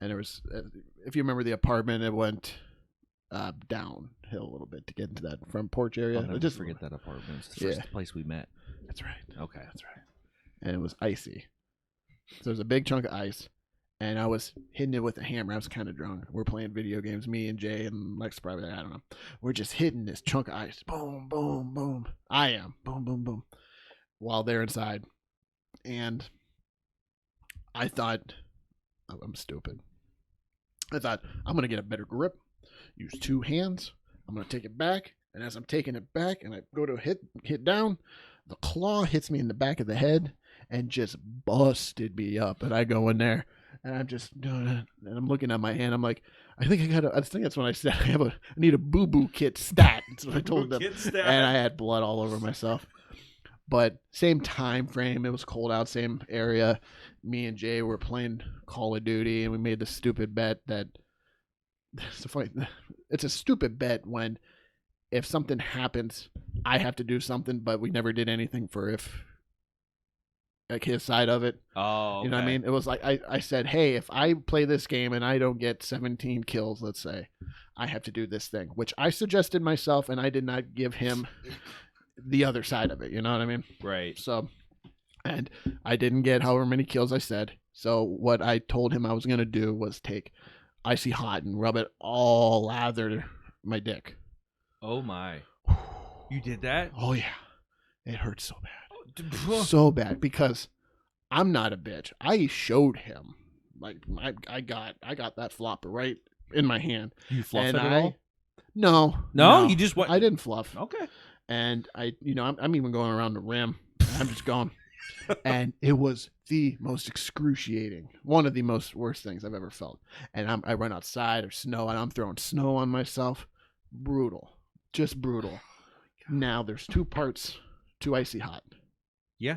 and there was, if you remember the apartment, it went downhill a little bit to get into that front porch area. I'll never forget that apartment. It's the first place we met. That's right. Okay. That's right. And it was icy. So there's a big chunk of ice, and I was hitting it with a hammer. I was kind of drunk. We're playing video games, me and Jay and Lex probably, I don't know. We're just hitting this chunk of ice. Boom, boom, boom. I am. Boom, boom, boom. While they're inside. And I thought, oh, I'm stupid. I thought, I'm going to get a better grip. Use two hands. I'm going to take it back. And as I'm taking it back and I go to hit down, the claw hits me in the back of the head and just busted me up. And I go in there and I'm just doing it. And I'm looking at my hand. I'm like, I think that's when I said I need a boo-boo kit stat. That's what I told them. And I had blood all over myself. But same time frame. It was cold out, same area. Me and Jay were playing Call of Duty, and we made the stupid bet that it's a stupid bet when if something happens, I have to do something, but we never did anything for if like his side of it. Oh, okay. You know what I mean? It was like I said, hey, if I play this game and I don't get 17 kills, let's say, I have to do this thing, which I suggested myself, and I did not give him the other side of it. You know what I mean? Right. So, and I didn't get however many kills I said. So what I told him I was going to do was take icy hot and rub it all lather my dick. Oh my. You did that? Oh yeah. It hurt so bad. So bad because I'm not a bitch. I showed him. Like I got that flopper right in my hand. You fluffed it at all? No. You just went. I didn't fluff. Okay. And I'm even going around the rim. I'm just going. And it was the most excruciating, one of the most worst things I've ever felt. And I run outside or snow, and I'm throwing snow on myself. Brutal. Just brutal. Now there's two parts to icy hot. Yeah.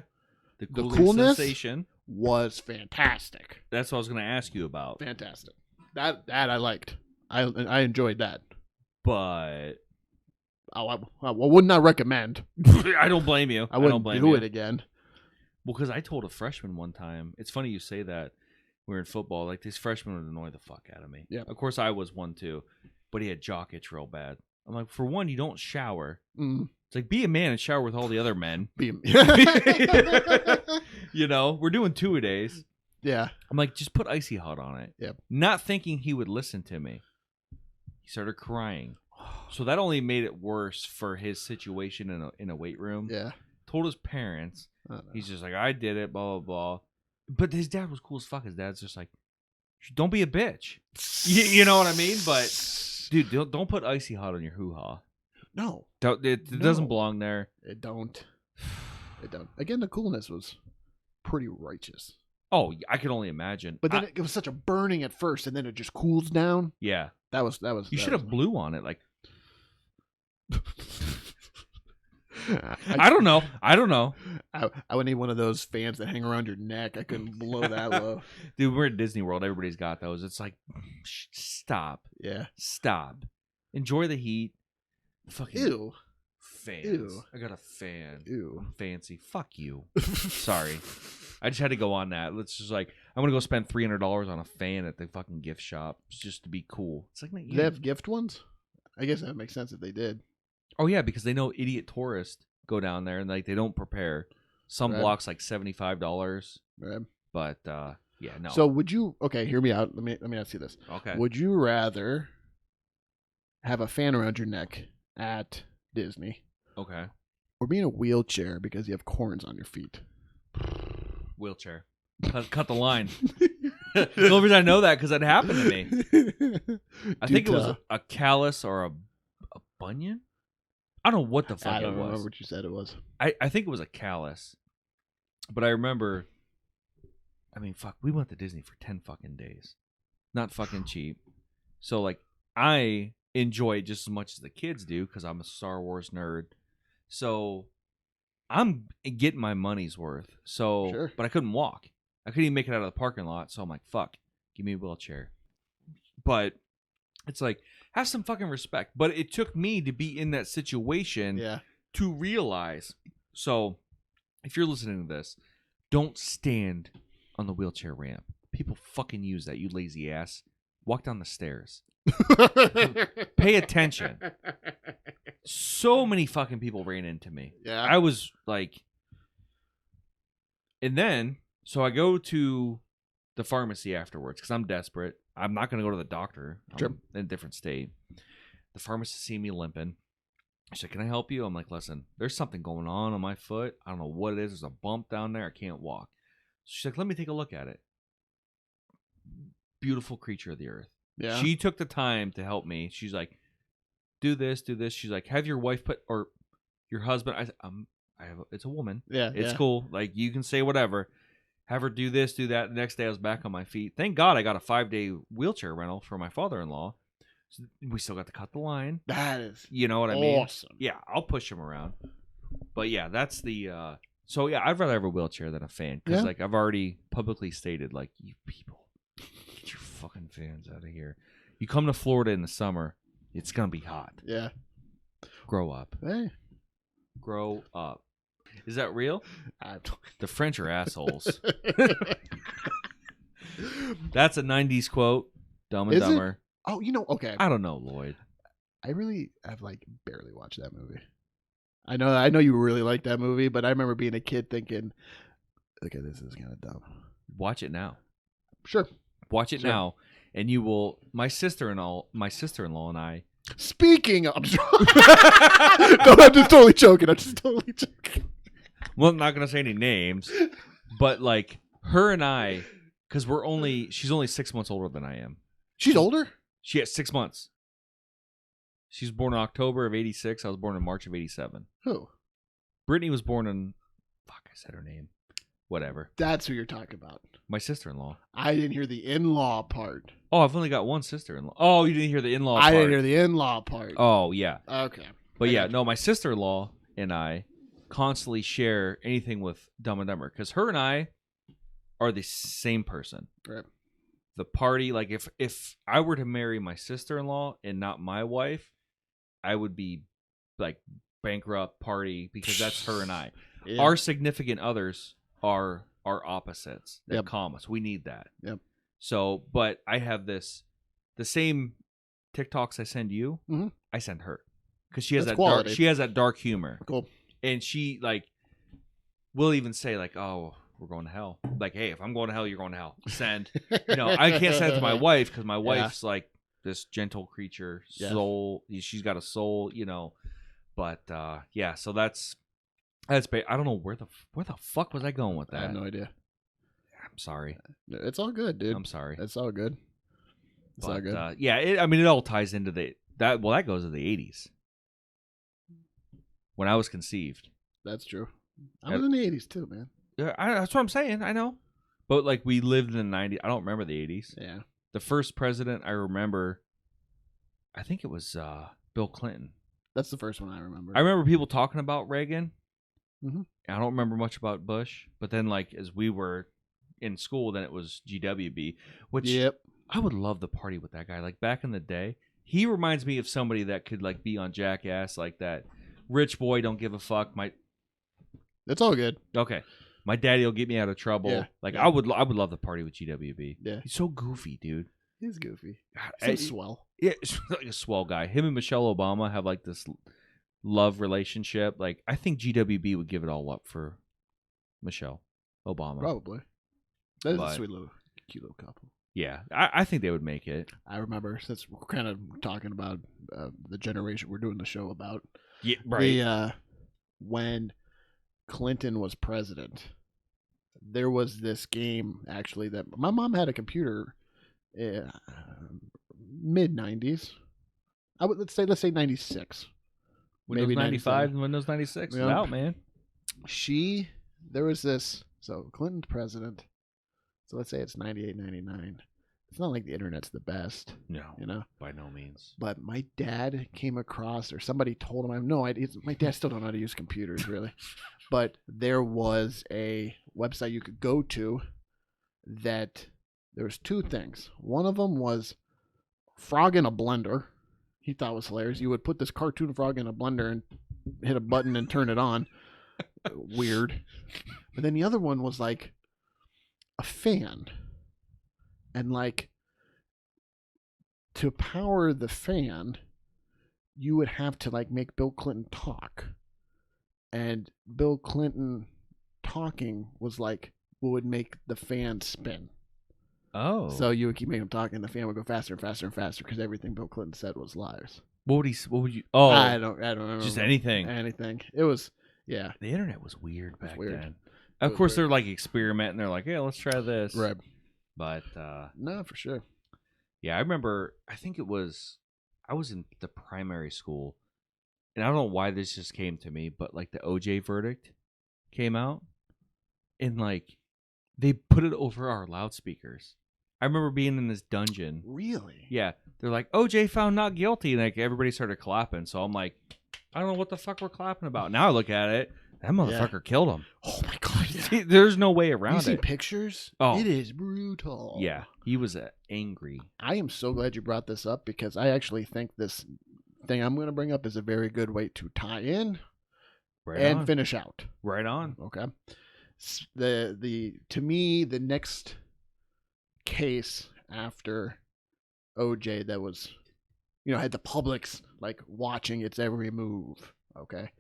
The coolness sensation was fantastic. That's what I was going to ask you about. Fantastic. That I liked. I enjoyed that. But I would not recommend. I don't blame you. I wouldn't blame do you. it again. Well, because I told a freshman one time, it's funny you say that. We were in football, like these freshmen would annoy the fuck out of me. Yeah. Of course, I was one too, but he had jock itch real bad. I'm like, for one, you don't shower. It's like, be a man and shower with all the other men. You know, we're doing 2-a-days. Yeah. I'm like, just put icy hot on it. Yep. Not thinking he would listen to me. He started crying. So that only made it worse for his situation in a weight room. Yeah. Told his parents. He's just like, I did it, blah, blah, blah. But his dad was cool as fuck. His dad's just like, don't be a bitch. You know what I mean? But, dude, don't put icy hot on your hoo-ha. No. It doesn't belong there. It don't. It don't. Again, the coolness was pretty righteous. Oh, I can only imagine. But then it was such a burning at first, and then it just cools down. Yeah. That was. You should have blew on it, like. I don't know. I would need one of those fans that hang around your neck. I couldn't blow that low. Dude, we're at Disney World. Everybody's got those. It's like, stop. Yeah. Stop. Enjoy the heat. Fucking Ew. Fans. Ew. I got a fan. Ew. I'm fancy. Fuck you. Sorry. I just had to go on that. Let's just like, I'm going to go spend $300 on a fan at the fucking gift shop just to be cool. It's like, Do they have gift ones? I guess that makes sense if they did. Oh, yeah, because they know idiot tourists go down there and like they don't prepare. Some blocks like $75. Right. But yeah, no. So would you? Okay, hear me out. Let me ask you this. Okay. Would you rather have a fan around your neck at Disney, Okay. or be in a wheelchair because you have corns on your feet? Wheelchair. Cut the line. The only reason I know that because that happened to me. I think it was tell. a callus or a bunion. I don't know what the fuck I it don't was. remember what you said it was. I think it was a callus, but I remember. I mean, fuck, we went to Disney for 10 fucking days, not fucking cheap. So like, I enjoy it just as much as the kids do because I'm a Star Wars nerd. So I'm getting my money's worth. So, Sure. but I couldn't walk. I couldn't even make it out of the parking lot. So I'm like, fuck, give me a wheelchair. But it's like, have some fucking respect. But it took me to be in that situation Yeah. to realize. So if you're listening to this, don't stand on the wheelchair ramp. People fucking use that, you lazy ass. Walk down the stairs. Pay attention. So many fucking people ran into me. Yeah. I was like, and then, so I go to the pharmacy afterwards because I'm desperate. I'm not going to go to the doctor. Sure. I'm in a different state. The pharmacist see me limping. She said, "Can I help you?" I'm like, "Listen, there's something going on my foot. I don't know what it is. There's a bump down there. I can't walk." She's like, "Let me take a look at it." Beautiful creature of the earth. Yeah. She took the time to help me. She's like, do this, do this. She's like, have your wife put, or your husband. It's a woman. Yeah. It's yeah. cool. Like, you can say whatever. Have her do this, do that. The next day I was back on my feet. Thank God I got a 5-day wheelchair rental for my father-in-law. So we still got to cut the line. That is You know what I mean? awesome. Yeah, I'll push him around. But yeah, that's the, so yeah, I'd rather have a wheelchair than a fan. Because Yeah. like, I've already publicly stated, like, you people, get your fucking fans out of here. You come to Florida in the summer, it's going to be hot. Yeah. Grow up. Hey. Grow up. Is that real? I The French are assholes. That's a 90s quote. Dumb and Is it? Dumber. Oh, okay. I don't know, Lloyd. I really have like barely watched that movie. I know you really like that movie, but I remember being a kid thinking, okay, this is kind of dumb. Watch it now. Sure. Watch it Sure. now, and you will. My sister-in-law and I. Speaking of, no, I'm just totally joking. Well, I'm not gonna say any names, but like her and I, because she's only 6 months older than I am. She's older? She has 6 months. She was born in October of '86. I was born in March of '87. Who? Brittany was born in. Fuck, I said her name. Whatever. That's who you're talking about. My sister-in-law. I didn't hear the in-law part. Oh, I've only got one sister-in-law. Oh, you didn't hear the in-law part. I didn't hear the in-law part. Oh, yeah. Okay. But I yeah, got you. no, my sister-in-law and I constantly share anything with Dumb and Dumber because her and I are the same person. Right. The party, like if I were to marry my sister-in-law and not my wife, I would be like bankrupt party because that's her and I. Yeah. Our significant others are our opposites that Yep. calm us. We need that. Yep. So, but I have the same TikToks I send you, Mhm. I send her because she has That's that dark, quality. she has that dark humor, Cool. and she like will even say like, "Oh, we're going to hell." Like, "Hey, if I'm going to hell, you're going to hell." Send. I can't send it to my wife because my wife's like this gentle creature, Yeah. soul. She's got a soul, But yeah, so that's. I don't know where the fuck was I going with that. I have no idea. I'm sorry. It's all good, dude. I'm sorry. It's all good. It's all But, good. yeah, it all ties into that goes to the 80s when I was conceived. That's true. I was in the 80s too, man. Yeah, that's what I'm saying. I know, but like we lived in the 90s. I don't remember the 80s. Yeah. The first president I remember, I think it was Bill Clinton. That's the first one I remember. I remember people talking about Reagan. Mhm. I don't remember much about Bush, but then like as we were in school, then it was GWB, which Yep. I would love to party with that guy. Like back in the day, he reminds me of somebody that could like be on Jackass, like that rich boy don't give a fuck. It's all good. My daddy will get me out of trouble. Yeah, Like yeah. I would love to party with GWB. Yeah. He's so goofy, dude. He's goofy. God, So swell. Yeah, it's like a swell guy. Him and Michelle Obama have like this love relationship. Like I think GWB would give it all up for Michelle Obama. Probably. That is But- a sweet little, cute little couple. Yeah, I think they would make it. I remember, since we're kind of talking about the generation we're doing the show about, Yeah, right. when Clinton was president, there was this game actually that my mom had a computer, mid '90s. Let's say '96. Windows Maybe 95 and Windows 96 is Yep. out, man. There was this, so Clinton's president, so let's say it's 98, 99. It's not like the internet's the best, No, you know? by no means. But my dad came across, or somebody told him, I have no idea. My dad still don't know how to use computers, really. But there was a website you could go to that there was two things. One of them was frog in a blender. He thought was hilarious. You would put this cartoon frog in a blender and hit a button and turn it on. Weird. But then the other one was like a fan. And like to power the fan, you would have to like make Bill Clinton talk. And Bill Clinton talking was like what would make the fan spin. Oh. So you would keep making him talk, and the fan would go faster and faster and faster because everything Bill Clinton said was lies. What would you? Oh, I don't remember. just anything. Anything. It was, yeah. The internet was weird back weird. then. It Of was course, weird. they're like experimenting. They're like, yeah, let's try this. Right. But No, for sure. yeah, I remember. I think I was in the primary school, and I don't know why this just came to me, but like the OJ verdict came out, and like they put it over our loudspeakers. I remember being in this dungeon. Really? Yeah, they're like, OJ found not guilty, and like everybody started clapping. So I'm like, I don't know what the fuck we're clapping about. Now I look at it, that motherfucker killed him. Oh my god! Yeah. See, there's no way You around see it. pictures? Oh. It is brutal. Yeah, he was angry. I am so glad you brought this up because I actually think this thing I'm going to bring up is a very good way to tie in Right and on. finish out. Right on. Okay. To me, the next case after OJ that was, had the public's like watching its every move, okay,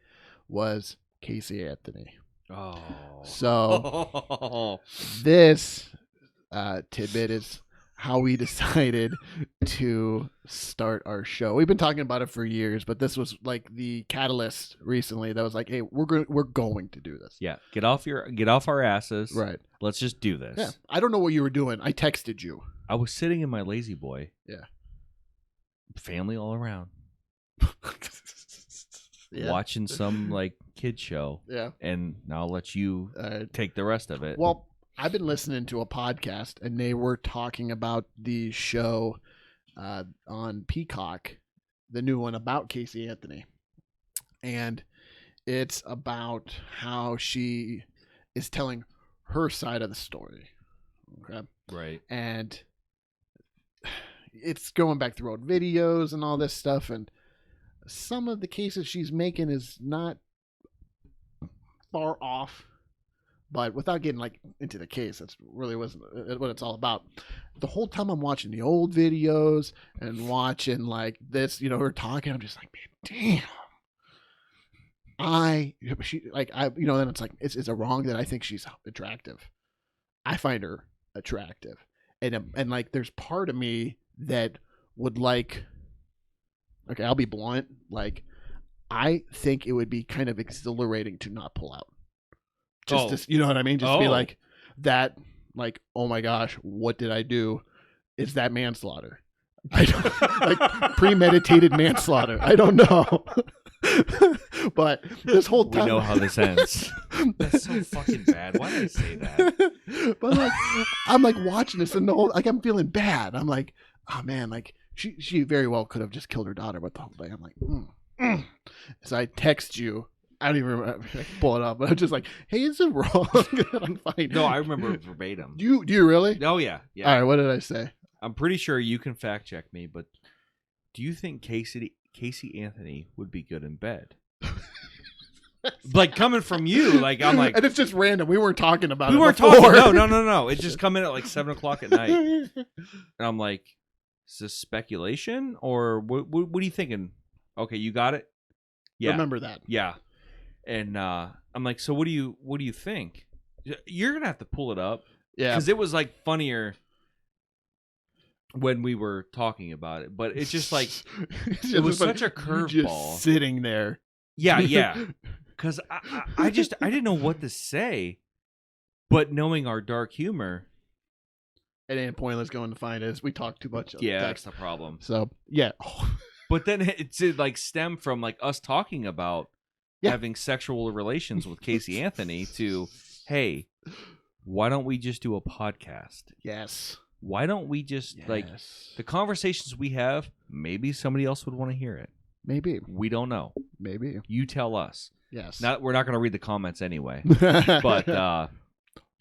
was Casey Anthony. Oh. So this tidbit is how we decided to start our show. We've been talking about it for years, but this was like the catalyst recently that was like, hey, we're going to do this. Yeah, get off our asses. Right. Let's just do this. Yeah. I don't know what you were doing. I texted you. I was sitting in my lazy boy. Yeah. Family all around. Yeah. Watching some like kid show. Yeah. And I'll let you take the rest of it. Well, I've been listening to a podcast, and they were talking about the show on Peacock, the new one about Casey Anthony. And it's about how she is telling her side of the story. Okay. Right. And it's going back through old videos and all this stuff. And some of the cases she's making is not far off. But without getting like into the case, that's really wasn't what it's all about. The whole time I'm watching the old videos and watching like this, her talking, I'm just like, man, damn. Then it's like, is it wrong that I think she's attractive? I find her attractive, and like, there's part of me that would like. Okay, I'll be blunt. Like, I think it would be kind of exhilarating to not pull out. Just you know what I mean? Just be like that, like, oh my gosh, what did I do? Is that manslaughter? I don't, like premeditated manslaughter. I don't know. But this whole time we know how this ends. That's so fucking bad. Why did I say that? But like, I'm like watching this and the whole, like, I'm feeling bad. I'm like, oh man, like she very well could have just killed her daughter, but the whole day I'm like, So I text you. I don't even remember. I pull it up, but I'm just like, hey, is it wrong? I'm fine. No, I remember it verbatim. Do you really? Oh yeah. All right, what did I say? I'm pretty sure you can fact check me, but do you think Casey Anthony would be good in bed? Like, coming from you, like, I'm like, and it's just random. We weren't talking about it. we weren't before. talking. No. It just come in at like 7:00 at night, and I'm like, is this speculation or what are you thinking? Okay, you got it. Yeah, Remember that. yeah. And I'm like, so what do you think? You're gonna have to pull it up, Yeah, because it was like funnier when we were talking about it, but it's just like it was such a curveball. Sitting there. Yeah. Because I didn't know what to say. But knowing our dark humor, It ain't pointless going to find us. We talk too much. On yeah, the that's text. the problem. So yeah. But then it's like stem from like us talking about Yeah. having sexual relations with Casey Anthony to, hey, why don't we just do a podcast? Yes. Why don't we just like the conversations we have? Maybe somebody else would want to hear it. Maybe. We don't know. Maybe. You tell us. Yes. We're not going to read the comments anyway. But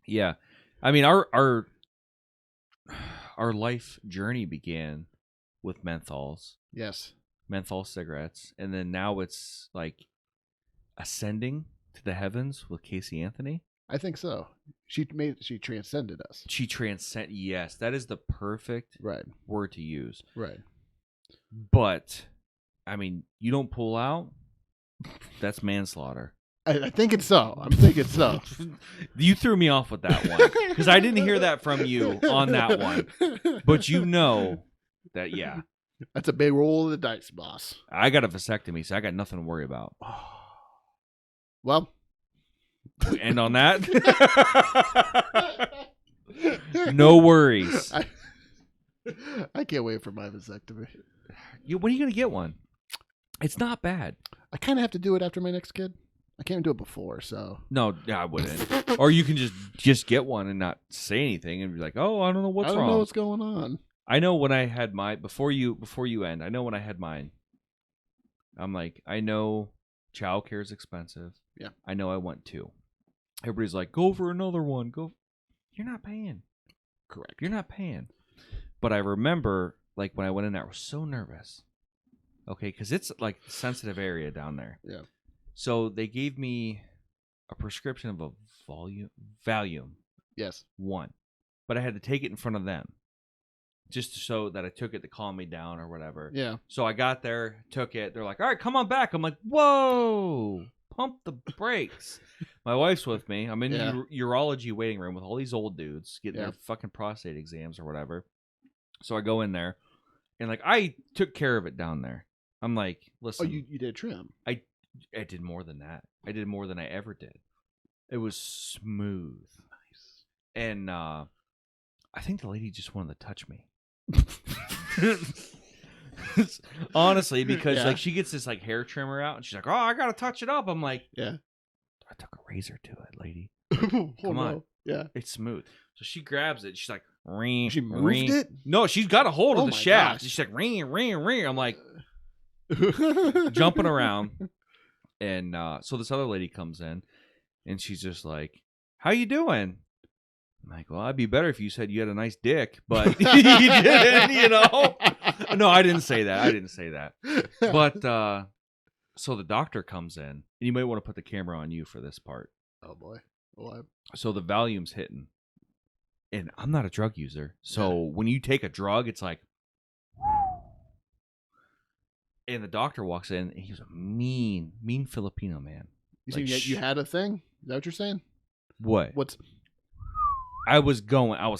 yeah, I mean our life journey began with menthols, yes. menthol cigarettes, and then now it's like ascending to the heavens with Casey Anthony. I think so. She transcended us. She transcend. Yes, that is the perfect Right. word to use. Right. But I mean, you don't pull out. That's manslaughter. I think it's so. I'm thinking so. You threw me off with that one because I didn't hear that from you on that one. But you know that, yeah. That's a big roll of the dice, boss. I got a vasectomy, so I got nothing to worry about. Well, We end on that. No worries. I can't wait for my vasectomy. When are you going to get one? It's not bad. I kind of have to do it after my next kid. I can't do it before, so. No, I wouldn't. Or you can just get one and not say anything and be like, "Oh, I don't know what's I don't wrong." know what's going on. I know when I had my before you end. I know when I had mine. I'm like, I know childcare is expensive. Yeah. I know I want two. Everybody's like, go for another one. Go. You're not paying. Correct. You're not paying. But I remember, like when I went in there, I was so nervous. Okay, because it's like a sensitive area down there. Yeah. So they gave me a prescription of a Valium. Yes. 1, but I had to take it in front of them, just to show that I took it to calm me down or whatever. Yeah. So I got there, took it. They're like, "All right, come on back." I'm like, "Whoa, pump the brakes." My wife's with me. I'm in Yeah. urology waiting room with all these old dudes getting Yeah. their fucking prostate exams or whatever. So I go in there, and like I took care of it down there. I'm like, Oh, listen, you did trim. I did more than that. I did more than I ever did. It was smooth. Nice. And I think the lady just wanted to touch me. Honestly, because Yeah. like she gets this like hair trimmer out and she's like, "Oh, I gotta touch it up." I'm like, Yeah. I took a razor to it, lady. Come on. Yeah. It's smooth. So she grabs it. She's like, ring. She moved it? No, she's got a hold of Oh the my shaft. gosh. She's like, ring, ring, ring. I'm like jumping around. And so this other lady comes in and she's just like, "How you doing?" I'm like, "Well, I'd be better if you said you had a nice dick," but you didn't, you know? No, I didn't say that. But so the doctor comes in, and you might want to put the camera on you for this part. Oh boy. What? So the Valium's hitting, and I'm not a drug user. So when you take a drug, it's like, and the doctor walks in, and he's a mean Filipino man. You Like, saying you had a thing? Is that what you're saying? What? What's I was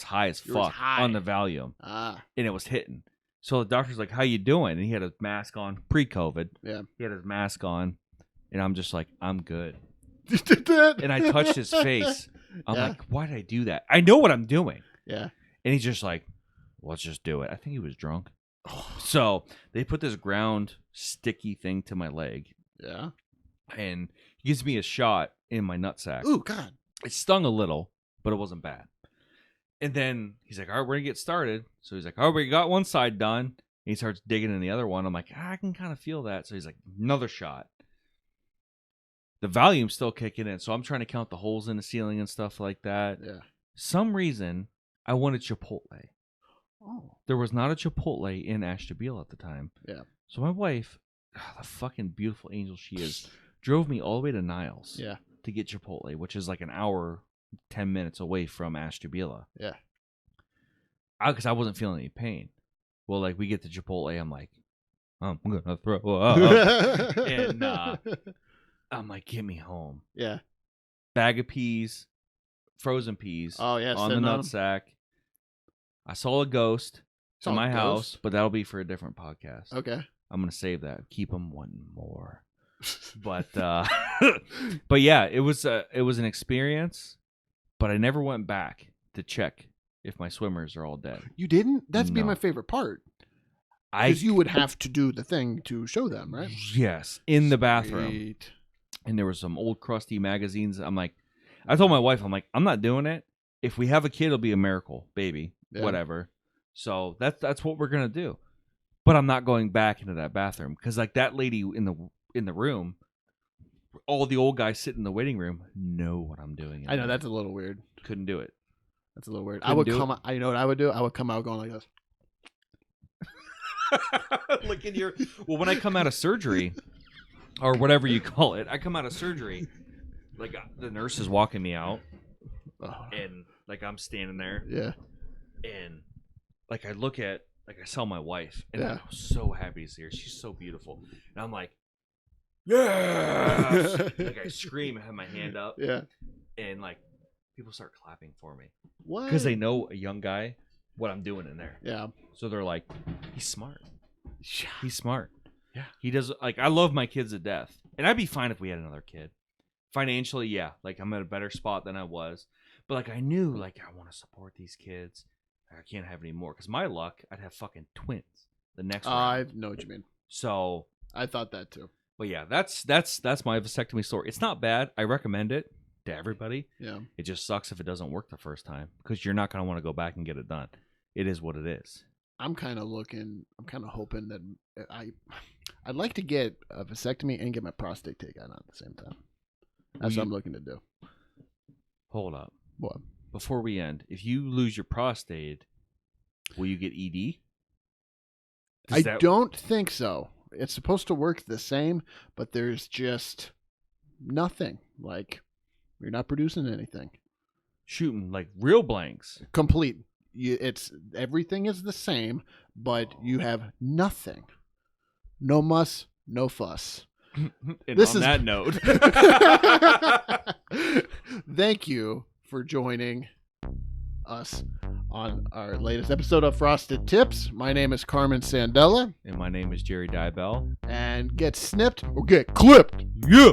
high as You was fuck high. on the Valium, ah? and it was hitting. So the doctor's like, "How you doing?" And he had his mask on pre-COVID. Yeah. He had his mask on, and I'm just like, "I'm good." You did that? And I touched his face. I'm Yeah. like, "Why did I do that? I know what I'm doing." Yeah. And he's just like, "Let's just do it." I think he was drunk. So they put this ground sticky thing to my leg, Yeah. and he gives me a shot in my nutsack. Ooh, God. It stung a little, but it wasn't bad. And then he's like, "All right, we're going to get started." So he's like, "Oh, we got one side done." And he starts digging in the other one. I'm like, I can kind of feel that. So he's like, another shot. The Valium's still kicking in. So I'm trying to count the holes in the ceiling and stuff like that. Yeah. Some reason, I wanted Chipotle. Oh. There was not a Chipotle in Ashtabula at the time. Yeah. So my wife, the fucking beautiful angel she is, drove me all the way to Niles Yeah. to get Chipotle, which is like an hour, 10 minutes away from Ashtabula. Yeah. Because I wasn't feeling any pain. Well, like we get to Chipotle, I'm like, I'm gonna throw up. And I'm like, get me home. Yeah. Bag of peas, frozen peas Oh yeah. on the sitting 'em. nutsack. I saw a ghost Saw in a my ghost? house, but that'll be for a different podcast. Okay. I'm gonna save that. Keep them wanting more. But but yeah, it was an experience. but I never went back to check if my swimmers are all dead. You didn't? That's be No. my favorite part. Because you would have to do the thing to show them, right? Yes, in the bathroom. Sweet. And there was some old crusty magazines. I'm like, I told my wife, I'm like, I'm not doing it. If we have a kid, it'll be a miracle, baby, Yeah. whatever. So that's what we're gonna do. But I'm not going back into that bathroom because like that lady in the room, all the old guys sitting in the waiting room know what I'm doing. I know, that's a little weird. Couldn't do it. That's a little weird. Couldn't I would do come out, you know what I would do? I would come out going like this. Look in your. Well, when I come out of surgery, or whatever you call it, I come out of surgery. Like the nurse is walking me out, and like I'm standing there, Yeah. and like I look at, like I saw my wife, and Yeah. I'm so happy to see her. She's so beautiful, and I'm like, yeah, like I scream, and have my hand up, Yeah. and like people start clapping for me What? because they know a young guy what I'm doing in there. Yeah. So they're like, he's smart. Yeah. He's smart. Yeah. He does, like, I love my kids to death. And I'd be fine if we had another kid. Financially, yeah. Like, I'm at a better spot than I was. But, like, I knew, like, I want to support these kids. I can't have any more. Because my luck, I'd have fucking twins the next I round. know what you mean. So, I thought that too. but yeah, that's my vasectomy story. It's not bad. I recommend it to everybody. Yeah. It just sucks if it doesn't work the first time. Because you're not going to want to go back and get it done. It is what it is. I'm kind of hoping that I'd like to get a vasectomy and get my prostate taken out at the same time. That's what I'm looking to do. Hold up. What? Before we end, if you lose your prostate, will you get ED? I don't think so. It's supposed to work the same, but there's just nothing. Like, you're not producing anything. Shooting like real blanks. Complete. It's everything is the same, but you have nothing. No muss, no fuss. And This on is- that note, Thank you for joining us on our latest episode of Frosted Tips. My name is Carmen Sandella, and my name is Jerry Dybell. and get snipped or get clipped. Yeah.